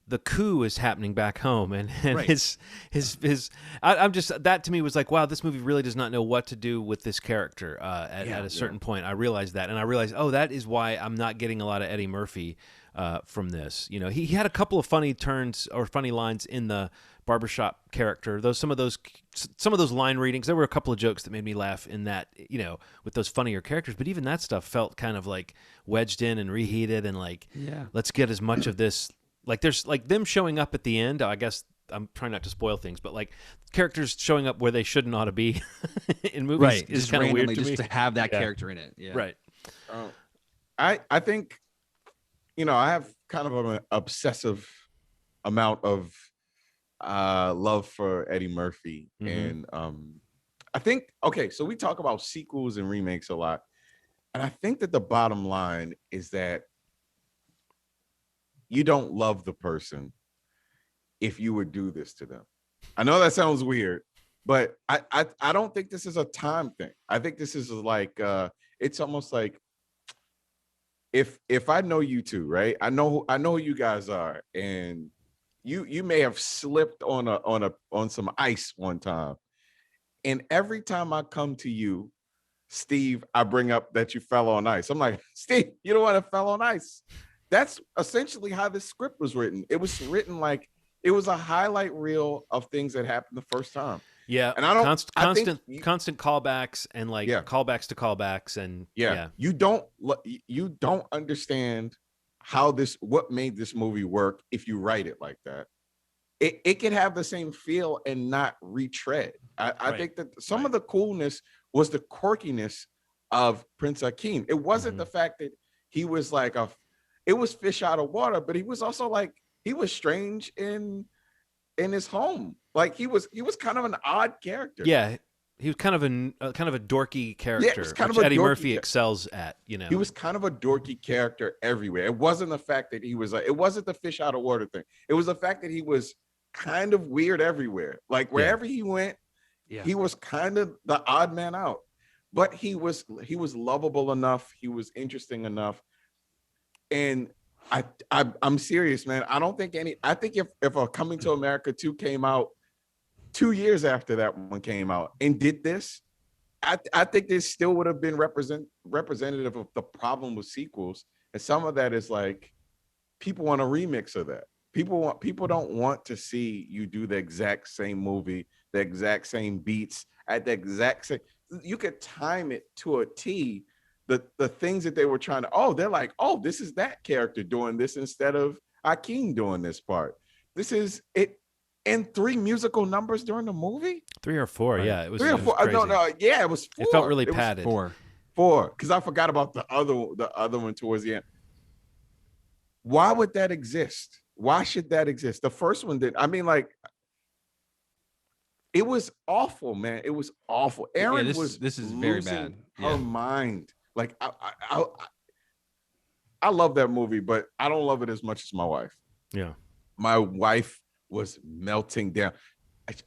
the coup is happening back home, and right. his I'm just, that to me was like, wow, this movie really does not know what to do with this character at a certain point. I realized that, and I realized, oh, that is why I'm not getting a lot of Eddie Murphy from this. He had a couple of funny turns or funny lines in the barbershop character. Some of those line readings, there were a couple of jokes that made me laugh in that, with those funnier characters, but even that stuff felt kind of like wedged in and reheated, and like, let's get as much of this. Like there's like them showing up at the end. I guess I'm trying not to spoil things, but like characters showing up where they shouldn't ought to be in movies, right? Is kind of weird to just me. To have that character in it. Yeah. Right. I think, I have kind of an obsessive amount of love for Eddie Murphy, and I think, so we talk about sequels and remakes a lot, and I think that the bottom line is that you don't love the person if you would do this to them. I know that sounds weird, but I don't think this is a time thing. I think this is like it's almost like if I know you two, right? I know who you guys are, and you may have slipped on some ice one time, and every time I come to you, Steve, I bring up that you fell on ice. I'm like, Steve, you don't want to fell on ice. That's essentially how this script was written. It was written like it was a highlight reel of things that happened the first time. Yeah, and I don't constant callbacks and like callbacks to callbacks, and you don't understand what made this movie work if you write it like that. It could have the same feel and not retread. I think that some of the coolness was the quirkiness of Prince Akeem. It wasn't the fact that he was like it was fish out of water, but he was also like, he was strange in his home. Like he was kind of an odd character. Yeah, he was kind of a dorky character, which Eddie Murphy excels at. He was kind of a dorky character everywhere. It wasn't the fact that he was it wasn't the fish out of water thing. It was the fact that he was kind of weird everywhere. Like wherever he went, he was kind of the odd man out. But he was lovable enough. He was interesting enough. And I'm serious, man. I don't think I think if a Coming to America 2 came out 2 years after that one came out and did this, I think this still would have been representative of the problem with sequels. And some of that is like people want a remix of that. People don't want to see you do the exact same movie, the exact same beats at the exact same. You could time it to a T. The things that they were trying to, they're like, this is that character doing this instead of Akeem doing this part. This is it. And 3 musical numbers during the movie? 3 or 4, right. yeah. It was 3 or 4. Crazy. No, yeah, it was 4. It felt really padded. 4. 4, because I forgot about the other one towards the end. Why would that exist? Why should that exist? The first one did. I mean, like, it was awful, man. It was awful. Erin this is very bad. Her mind. Like, I love that movie, but I don't love it as much as my wife. Yeah. My wife was melting down.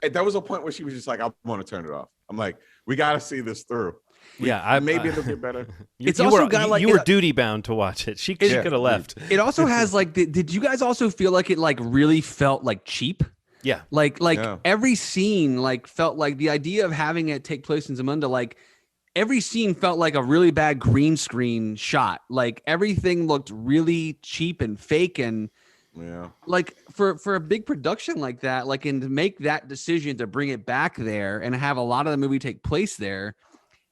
There was a point where she was just like, I want to turn it off. I'm like, we got to see this through. Maybe it'll get better. You were duty bound to watch it. She could have left. It also has like, did you guys also feel like it like really felt like cheap? Yeah. Like every scene like felt like the idea of having it take place in Zamunda, like every scene felt like a really bad green screen shot. Like everything looked really cheap and fake, and like for a big production like that, like, and to make that decision to bring it back there and have a lot of the movie take place there,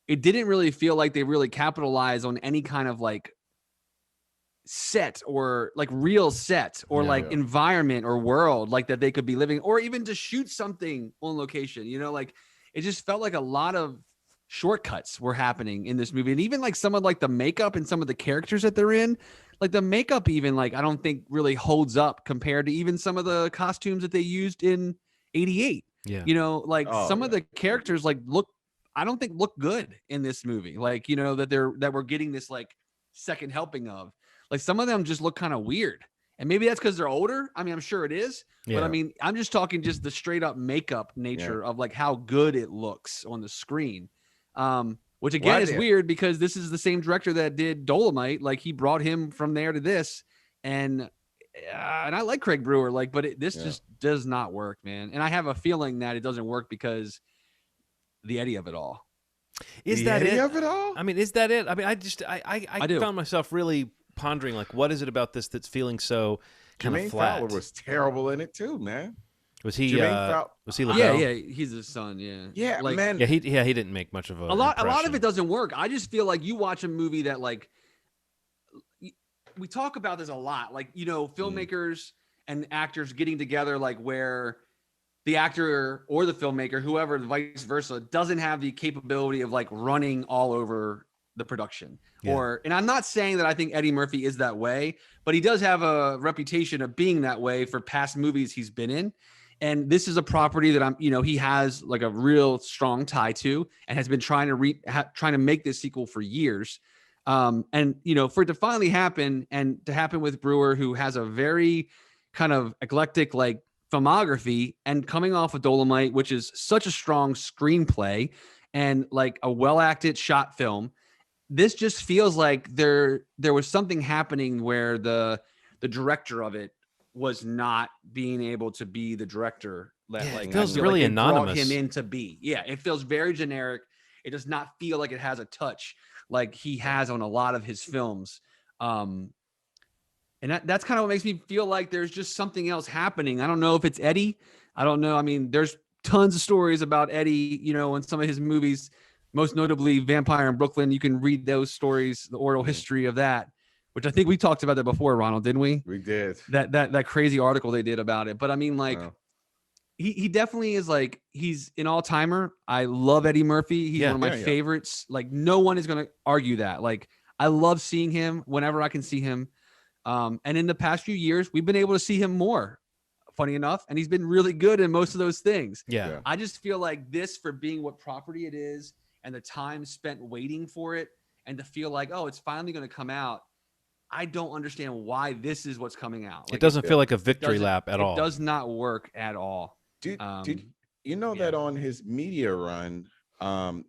it didn't really feel like they really capitalized on any kind of like set or like real set or environment or world like that they could be living, or even to shoot something on location, like it just felt like a lot of shortcuts were happening in this movie. And even like some of like the makeup and some of the characters that they're in, like the makeup even like I don't think really holds up compared to even some of the costumes that they used in 88. Some of the characters like I don't think look good in this movie, like that we're getting this like second helping of. Like some of them just look kind of weird, and maybe that's because they're older. I mean, I'm sure it is, but I mean, I'm just talking just the straight up makeup nature of like how good it looks on the screen. Which again is weird because this is the same director that did Dolomite. Like he brought him from there to this, and I like Craig Brewer, like, but this just does not work, man. And I have a feeling that it doesn't work because the Eddie of it all. Is that it? Of it all? I mean, is that it? I mean, I found myself really pondering, like, what is it about this that's feeling so kind of flat? Fowler was terrible in it too, man. Was he? Was he? Yeah, he's his son. Yeah, like, man. Yeah, he didn't make much of a lot of it doesn't work. I just feel like you watch a movie that like we talk about this a lot, like filmmakers and actors getting together, like where the actor or the filmmaker, whoever, vice versa, doesn't have the capability of like running all over the production. And I'm not saying that I think Eddie Murphy is that way, but he does have a reputation of being that way for past movies he's been in. And this is a property that he has like a real strong tie to, and has been trying to make this sequel for years. For it to finally happen, and to happen with Brewer, who has a very kind of eclectic like filmography, and coming off of Dolomite, which is such a strong screenplay and like a well-acted shot film, this just feels like there was something happening where the director of it was not being able to be the director. It feels really anonymous. Brought him in to be. Yeah, it feels very generic. It does not feel like it has a touch like he has on a lot of his films. And that's kind of what makes me feel like there's just something else happening. I don't know if it's Eddie. I don't know. I mean, there's tons of stories about Eddie, in some of his movies, most notably Vampire in Brooklyn. You can read those stories, the oral history of that, which I think we talked about that before, Ronald, didn't we? We did. That crazy article they did about it. But I mean, like, he definitely is like, he's an all-timer. I love Eddie Murphy. He's one of my favorites. Like, no one is going to argue that. Like, I love seeing him whenever I can see him. And in the past few years, we've been able to see him more, funny enough. And he's been really good in most of those things. Yeah. I just feel like this, for being what property it is and the time spent waiting for it, and to feel like, it's finally going to come out. I don't understand why this is what's coming out. Like, it doesn't feel like a victory lap at all. It does not work at all. Did you know that on his media run,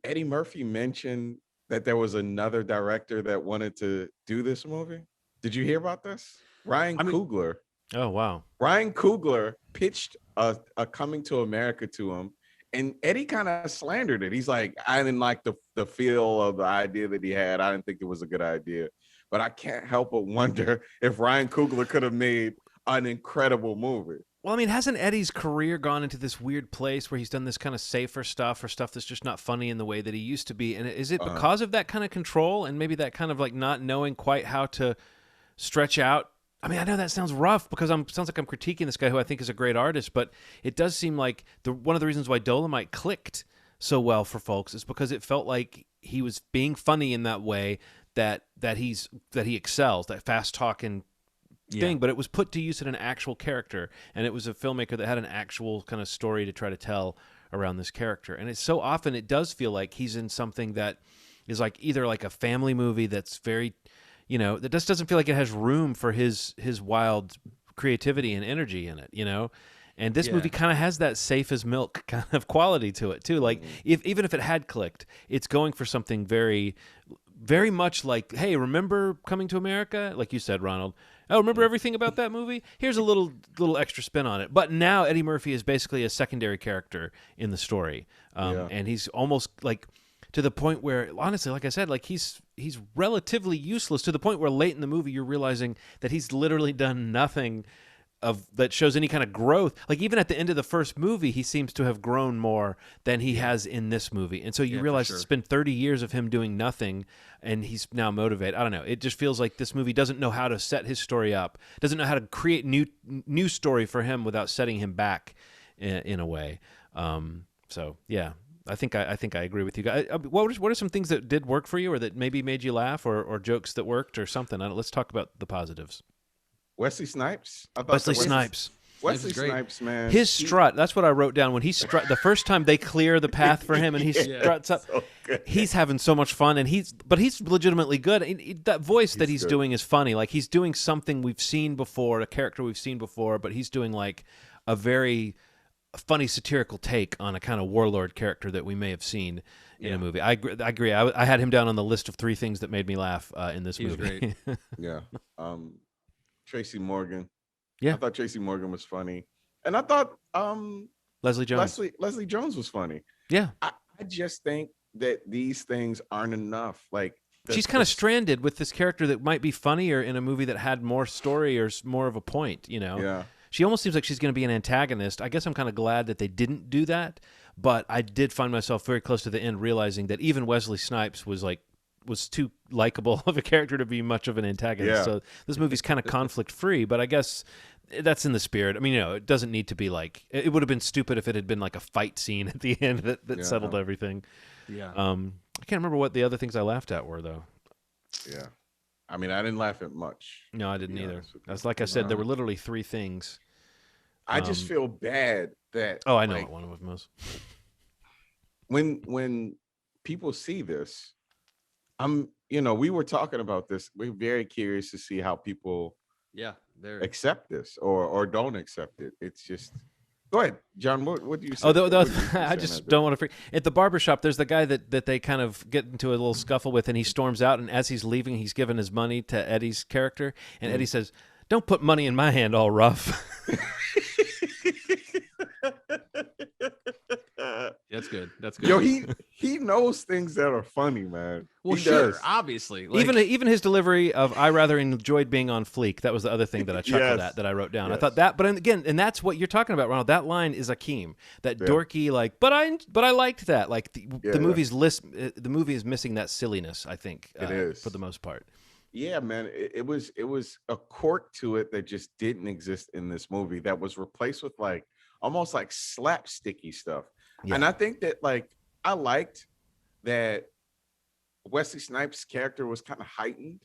Eddie Murphy mentioned that there was another director that wanted to do this movie? Did you hear about this? Ryan Coogler. Oh, wow. Ryan Coogler pitched a Coming to America to him, and Eddie kind of slandered it. He's like, I didn't like the feel of the idea that he had. I didn't think it was a good idea. But I can't help but wonder if Ryan Coogler could have made an incredible movie. Well, I mean, hasn't Eddie's career gone into this weird place where he's done this kind of safer stuff or stuff that's just not funny in the way that he used to be? And is it because of that kind of control and maybe that kind of like not knowing quite how to stretch out? I mean, I know that sounds rough because sounds like I'm critiquing this guy who I think is a great artist, but it does seem like one of the reasons why Dolomite clicked so well for folks is because it felt like he was being funny in that way that he excels, that fast talking thing, but it was put to use in an actual character, and it was a filmmaker that had an actual kind of story to try to tell around this character. And it's so often it does feel like he's in something that is like either like a family movie that's very, that just doesn't feel like it has room for his wild creativity and energy in it, And this movie kind of has that safe as milk kind of quality to it too. Like even if it had clicked, it's going for something very, very much like, hey, remember Coming to America? Like you said, Ronald. Oh, remember everything about that movie? Here's a little extra spin on it. But now Eddie Murphy is basically a secondary character in the story, and he's almost like to the point where, honestly, like I said, like he's relatively useless to the point where late in the movie you're realizing that he's literally done nothing that shows any kind of growth. Like even at the end of the first movie, he seems to have grown more than he has in this movie. And so you realize it's been 30 years of him doing nothing, and he's now motivated. I don't know. It just feels like this movie doesn't know how to set his story up, doesn't know how to create new story for him without setting him back in a way. So yeah, I think I agree with you guys. What are some things that did work for you, or that maybe made you laugh, or jokes that worked, or something? Let's talk about the positives. Wesley Snipes. Wesley Snipes, man. His strut, that's what I wrote down. When he strut, the first time they clear the path for him and he struts up, so he's having so much fun, and he's legitimately good. That voice that he's doing is funny. Like he's doing something we've seen before, a character we've seen before, but he's doing like a very funny satirical take on a kind of warlord character that we may have seen in a movie. I agree. I had him down on the list of 3 things that made me laugh in this movie. He was great. Yeah. Tracy Morgan. Yeah. I thought Tracy Morgan was funny. And I thought Leslie Jones. Leslie Jones was funny. Yeah. I just think that these things aren't enough. Like she's kind of stranded with this character that might be funnier in a movie that had more story or more of a point, Yeah. She almost seems like she's going to be an antagonist. I guess I'm kind of glad that they didn't do that, but I did find myself very close to the end realizing that even Wesley Snipes was too likable of a character to be much of an antagonist. Yeah. So this movie's kind of conflict free, but I guess that's in the spirit. I mean, it doesn't need to be like, it would have been stupid if it had been like a fight scene at the end that settled everything. Yeah. I can't remember what the other things I laughed at were though. Yeah. I mean, I didn't laugh at much. No, I didn't either. That's like I said, there were literally 3 things. I just feel bad that. Oh, I know what one of them was. When people see this, we were talking about this. We're very curious to see how people accept this or don't accept it. It's just, go ahead, John. What do you say? I just don't want to freak. At the barbershop, there's the guy that they kind of get into a little scuffle with, and he storms out, and as he's leaving, he's giving his money to Eddie's character, and Eddie says, "Don't put money in my hand all rough." That's good. That's good. Yo, he knows things that are funny, man. Well, he sure, does. obviously. Even his delivery of "I rather enjoyed being on fleek." That was the other thing that I chuckled at that I wrote down. Yes. I thought that, but again, and that's what you're talking about, Ronald. That line is Akeem. That dorky, like, but I liked that. Like the movie's the movie is missing that silliness. I think it is for the most part. Yeah, man. It was a quirk to it that just didn't exist in this movie. That was replaced with like almost like slapsticky stuff. Yeah. And I think that like I liked that Wesley Snipes' character was kind of heightened,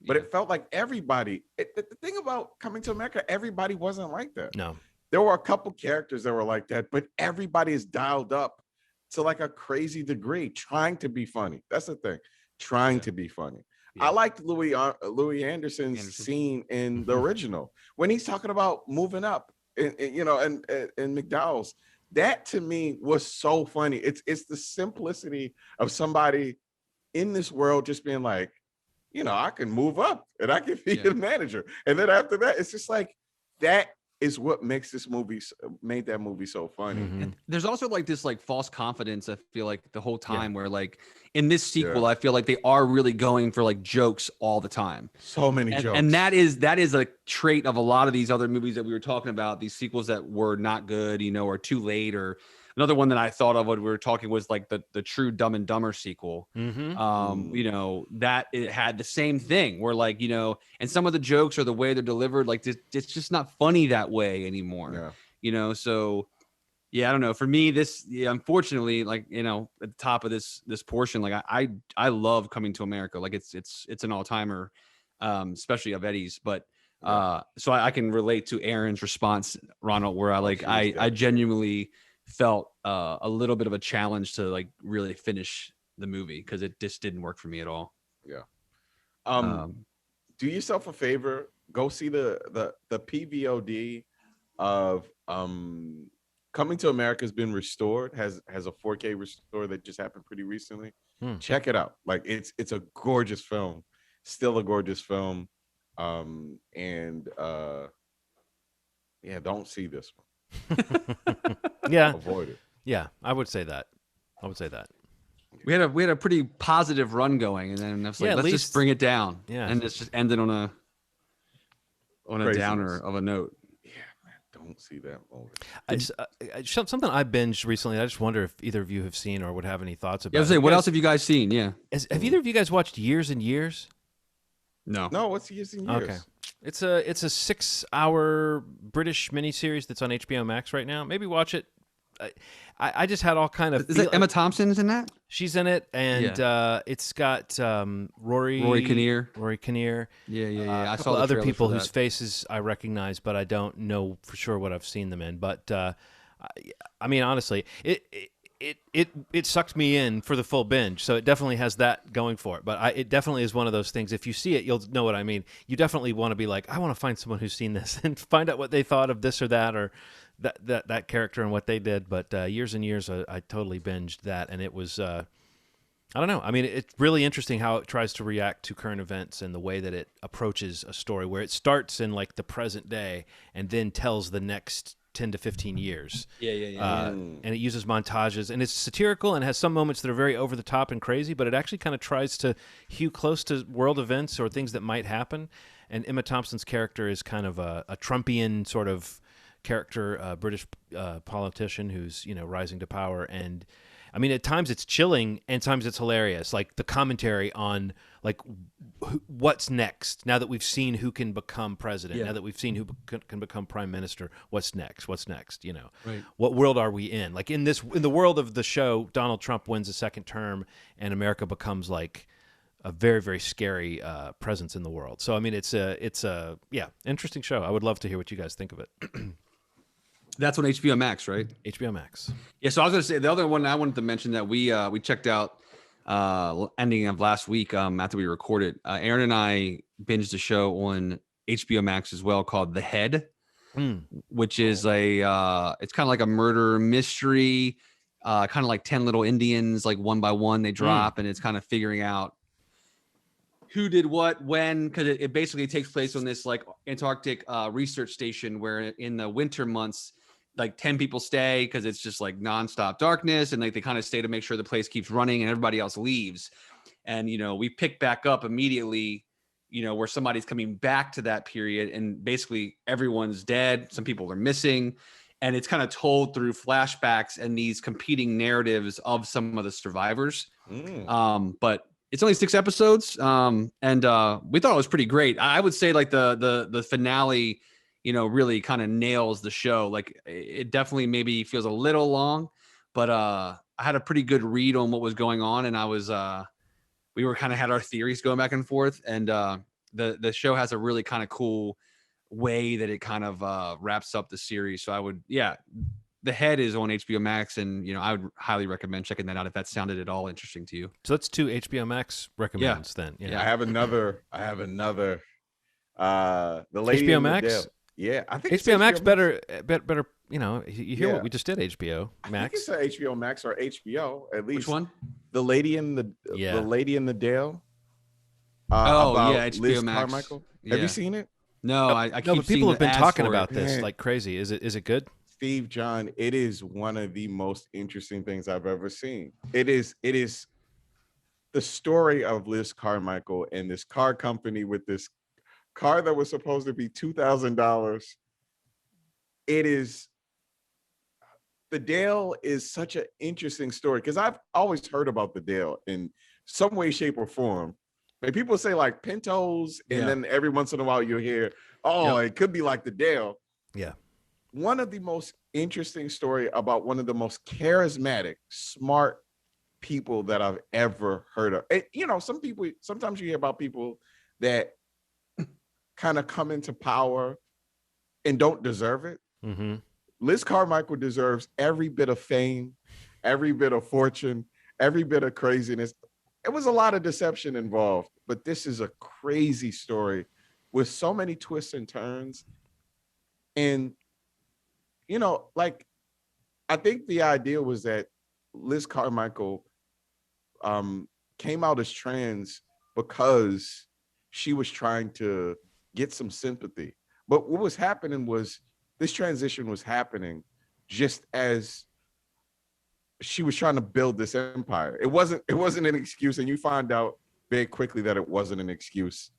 but it felt like everybody. The thing about Coming to America, everybody wasn't like that. No, there were a couple characters that were like that, but everybody is dialed up to like a crazy degree, trying to be funny. That's the thing, trying to be funny. Yeah. I liked Louis Anderson's scene in the original when he's talking about moving up, and McDowell's. That to me was so funny. It's the simplicity of somebody in this world just being like, I can move up and I can be a manager. And then after that, it's just like, that is what makes this movie made that movie so funny. And there's also like this like false confidence, I feel like, the whole time, where like in this sequel, I feel like they are really going for like jokes all the time. So many jokes. And that is a trait of a lot of these other movies that we were talking about, these sequels that were not good, you know, or too late. Or another one that I thought of when we were talking was like the true Dumb and Dumber sequel. You know, that it had the same thing where like, you know, and some of the jokes or the way they're delivered, like it's just not funny that way anymore. You know, so yeah, I don't know. For me, this, unfortunately, like, you know, at the top of this portion, like I love Coming to America. Like it's an all timer, especially of Eddie's. But so I can relate to Aaron's response, Ronald, where I genuinely felt a little bit of a challenge to like really finish the movie because it just didn't work for me at all. Do yourself a favor, go see the PVOD of Coming to America has been restored, has a 4K restore that just happened pretty recently. Check it out. Like it's a gorgeous film, still a gorgeous film. And don't see this one. Avoid it. Yeah, I would say that. We had a pretty positive run going, and then it's like, let's just bring it down. And it's just ended on a downer of a note. Don't see that movie. Something I binged recently. I just wonder if either of you have seen or would have any thoughts about. I was saying, what else have you guys seen? Have either of you guys watched Years and Years? No. What's Years and Years? Okay, it's a 6-hour British miniseries that's on HBO Max right now. Maybe watch it. I just had all kind of. Is that Emma Thompson's in that? She's in it, and it's got Rory Kinnear. I saw other people whose faces I recognize, but I don't know for sure what I've seen them in. But I mean, honestly, it sucked me in for the full binge, so it definitely has that going for it. But it definitely is one of those things. If you see it, you'll know what I mean. You definitely want to be like, I want to find someone who's seen this and find out what they thought of this or that, or that character and what they did. But Years and Years, I totally binged that, and it was I don't know. I mean, it's really interesting how it tries to react to current events and the way that it approaches a story, where it starts in like the present day and then tells the next 10 to 15 years. And it uses montages, and it's satirical and has some moments that are very over the top and crazy, but it actually kind of tries to hew close to world events or things that might happen. And Emma Thompson's character is kind of a Trumpian sort of character, British politician who's, you know, rising to power. And I mean, at times it's chilling and times it's hilarious. Like the commentary on like what's next now that we've seen who can become president, now that we've seen who can become prime minister, what's next, you know, what world are we in? Like in the world of the show, Donald Trump wins a second term and America becomes like a very, very scary presence in the world. So, I mean, it's a interesting show. I would love to hear what you guys think of it. That's on HBO Max, right? HBO Max. Yeah. So I was going to say the other one I wanted to mention that we checked out ending of last week after we recorded. Aaron and I binged a show on HBO Max as well called The Head, which is it's kind of like a murder mystery, kind of like 10 Little Indians, like one by one they drop, and it's kind of figuring out who did what when, because it basically takes place on this like Antarctic research station where in the winter months like 10 people stay because it's just like nonstop darkness, and like they kind of stay to make sure the place keeps running and everybody else leaves. And you know, we pick back up immediately, you know, where somebody's coming back to that period and basically everyone's dead, some people are missing, and it's kind of told through flashbacks and these competing narratives of some of the survivors. But it's only 6 episodes, and we thought it was pretty great. I would say like the finale, you know, really kind of nails the show. Like it definitely maybe feels a little long, but I had a pretty good read on what was going on, and I was we were kind of had our theories going back and forth, and the show has a really kind of cool way that it kind of wraps up the series. So I would, The Head is on HBO Max, and you know, I would highly recommend checking that out if that sounded at all interesting to you. So that's 2 HBO Max recommends then. Yeah. I have another. The Lady HBO in Max. The Dale. Yeah, I think HBO Max better. You know, you hear what we just did. HBO Max. I think it's HBO Max or HBO at least. Which one? The Lady in the Lady in the Dale. HBO Liz Max. Carmichael. Yeah. Have you seen it? No, I keep No, but seeing people the have been ads talking for it. about this Man. like crazy. Is it good? Steve John, it is one of the most interesting things I've ever seen. It is the story of Liz Carmichael and this car company with this car that was supposed to be $2,000. It is the Dale is such an interesting story because I've always heard about the Dale in some way, shape, or form. Like people say like Pintos, and then every once in a while you hear, oh, it could be like the Dale. Yeah. One of the most interesting story about one of the most charismatic, smart people that I've ever heard of. And, you know, sometimes you hear about people that kind of come into power and don't deserve it. Mm-hmm. Liz Carmichael deserves every bit of fame, every bit of fortune, every bit of craziness. It was a lot of deception involved, but this is a crazy story with so many twists and turns. And, you know, like, I think the idea was that Liz Carmichael came out as trans because she was trying to get some sympathy. But what was happening was this transition was happening just as she was trying to build this empire. It wasn't an excuse, and you find out very quickly that it wasn't an excuse.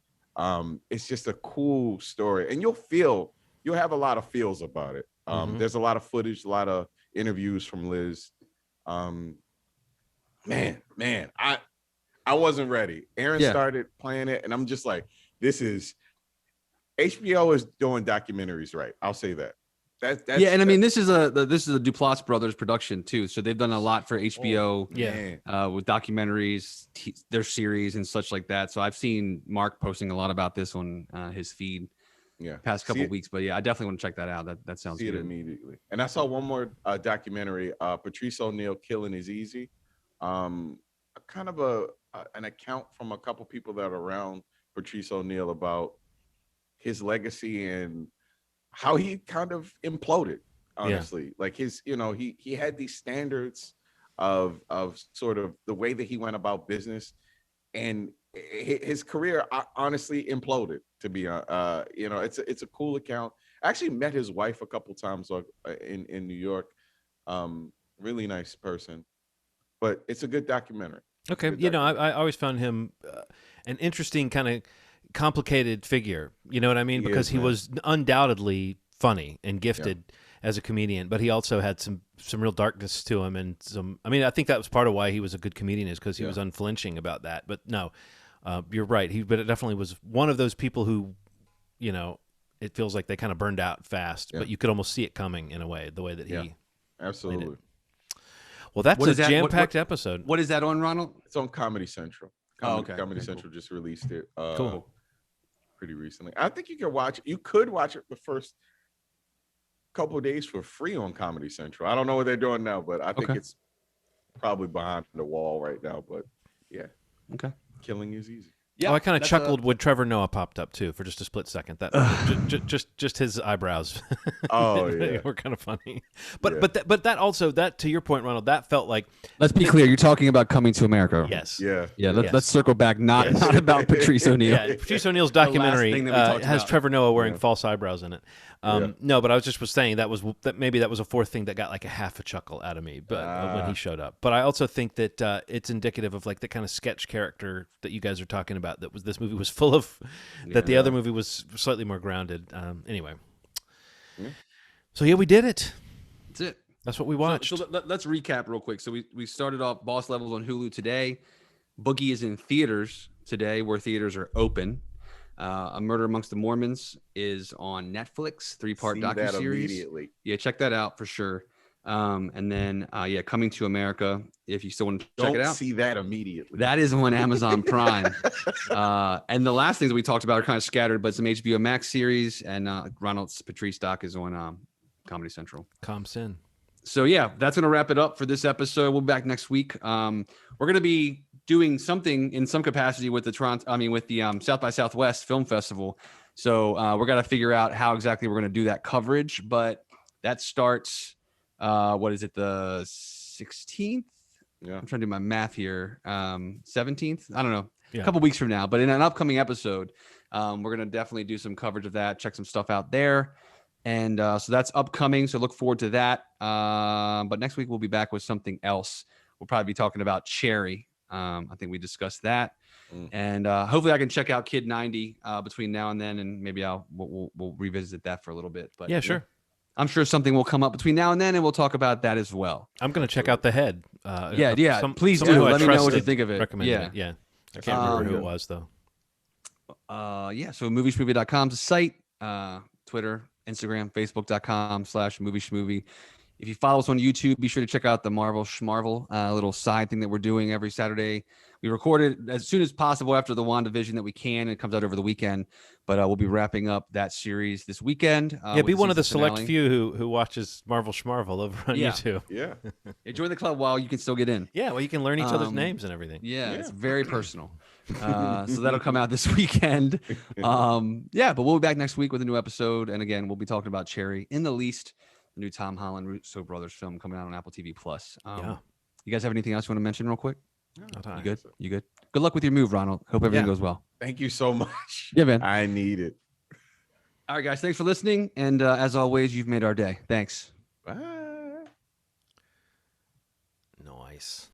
It's just a cool story, and you'll have a lot of feels about it. There's a lot of footage, a lot of interviews from Liz. Man, I wasn't ready. Aaron started playing it, and I'm just like, this is HBO is doing documentaries right. I'll say that. That's and I mean this is a Duplass brothers production too, so they've done a lot for HBO. With documentaries, their series and such like that. So I've seen Mark posting a lot about this on his feed. Past couple of weeks, but I definitely want to check that out. That sounds good. It immediately. And I saw one more documentary, Patrice O'Neal, Killing Is Easy. Kind of an account from a couple people that are around Patrice O'Neal about his legacy and how he kind of imploded, honestly. Like his, you know, he had these standards of sort of the way that he went about business, and his career honestly imploded, to be you know, it's a cool account. I actually met his wife a couple times in New York. Really nice person, but it's a good documentary. Okay. You know, I always found him an interesting kind of complicated figure. You know what I mean? Because he was undoubtedly funny and gifted as a comedian, but he also had some real darkness to him, and I mean, I think that was part of why he was a good comedian, is because he was unflinching about that. But no, you're right. But it definitely was one of those people who, you know, it feels like they kind of burned out fast, but you could almost see it coming in a way, the way that he absolutely. Well, that's a jam-packed episode. What is that on, Ronald? It's on Comedy Central. Comedy Central just released it. Cool. Pretty recently. I think you could watch it the first couple of days for free on Comedy Central. I don't know what they're doing now, but I think it's probably behind the wall right now. But Killing Is Easy. Yeah, I kind of chuckled when Trevor Noah popped up too for just a split second. That just his eyebrows. Were kind of funny. But that also, that to your point, Ronald, that felt like. Let's be clear. You're talking about Coming to America. Yes. Let's circle back. Not about Patrice O'Neal. Yeah, Patrice O'Neal's documentary has Trevor Noah wearing false eyebrows in it. No, but I was saying that maybe that was a fourth thing that got like a half a chuckle out of me, but when he showed up. But I also think that it's indicative of like the kind of sketch character that you guys are talking about. That this movie was full of. That the other movie was slightly more grounded. Anyway. So we did it. That's it. That's what we watched. So let's recap real quick. So we started off Boss Levels on Hulu today. Boogie is in theaters today, where theaters are open. A Murder Amongst the Mormons is on Netflix, 3-part docuseries. Immediately. Yeah, check that out for sure. And then Coming to America, if you still want to check it out. See that immediately. That is on Amazon Prime. And the last things that we talked about are kind of scattered, but some HBO Max series, and Ronald's Patrice doc is on Comedy Central. ComSyn. So that's gonna wrap it up for this episode. We'll be back next week. We're gonna be doing something in some capacity with the South by Southwest Film Festival. So we're gonna figure out how exactly we're gonna do that coverage, but that starts what is it, the 16th? I'm trying to do my math here. 17th? I don't know. A couple weeks from now, but in an upcoming episode, We're gonna definitely do some coverage of that. Check some stuff out there. And so that's upcoming. So look forward to that. But next week we'll be back with something else. We'll probably be talking about Cherry. I think we discussed that. And hopefully I can check out Kid 90 between now and then, and maybe we'll revisit that for a little bit. But Yeah, sure. I'm sure something will come up between now and then, and we'll talk about that as well. I'm going to check out The Head. Please someone do. who I Let me know what you trusted think of it. recommended it. Yeah. I can't remember who it was, though. So movieshmovie.com is the site. Twitter, Instagram, Facebook.com/movie-schmovie. If you follow us on YouTube, be sure to check out the Marvel Schmarvel, little side thing that we're doing every Saturday. We record it as soon as possible after the WandaVision that we can. It comes out over the weekend, but we'll be wrapping up that series this weekend. Be one of the select finale. few who watches Marvel Schmarvel over on YouTube. Yeah. Join the club while you can still get in. Yeah, well, you can learn each other's names and everything. Yeah, it's very personal. So that'll come out this weekend. But we'll be back next week with a new episode. And again, we'll be talking about Cherry in the Least, the new Tom Holland Russo Brothers film coming out on Apple TV Plus. You guys have anything else you want to mention real quick? No, You good? You good? Good luck with your move, Ronald. Hope everything goes well. Thank you so much. Yeah, man. I need it. All right, guys. Thanks for listening. And as always, you've made our day. Thanks. Bye. Nice.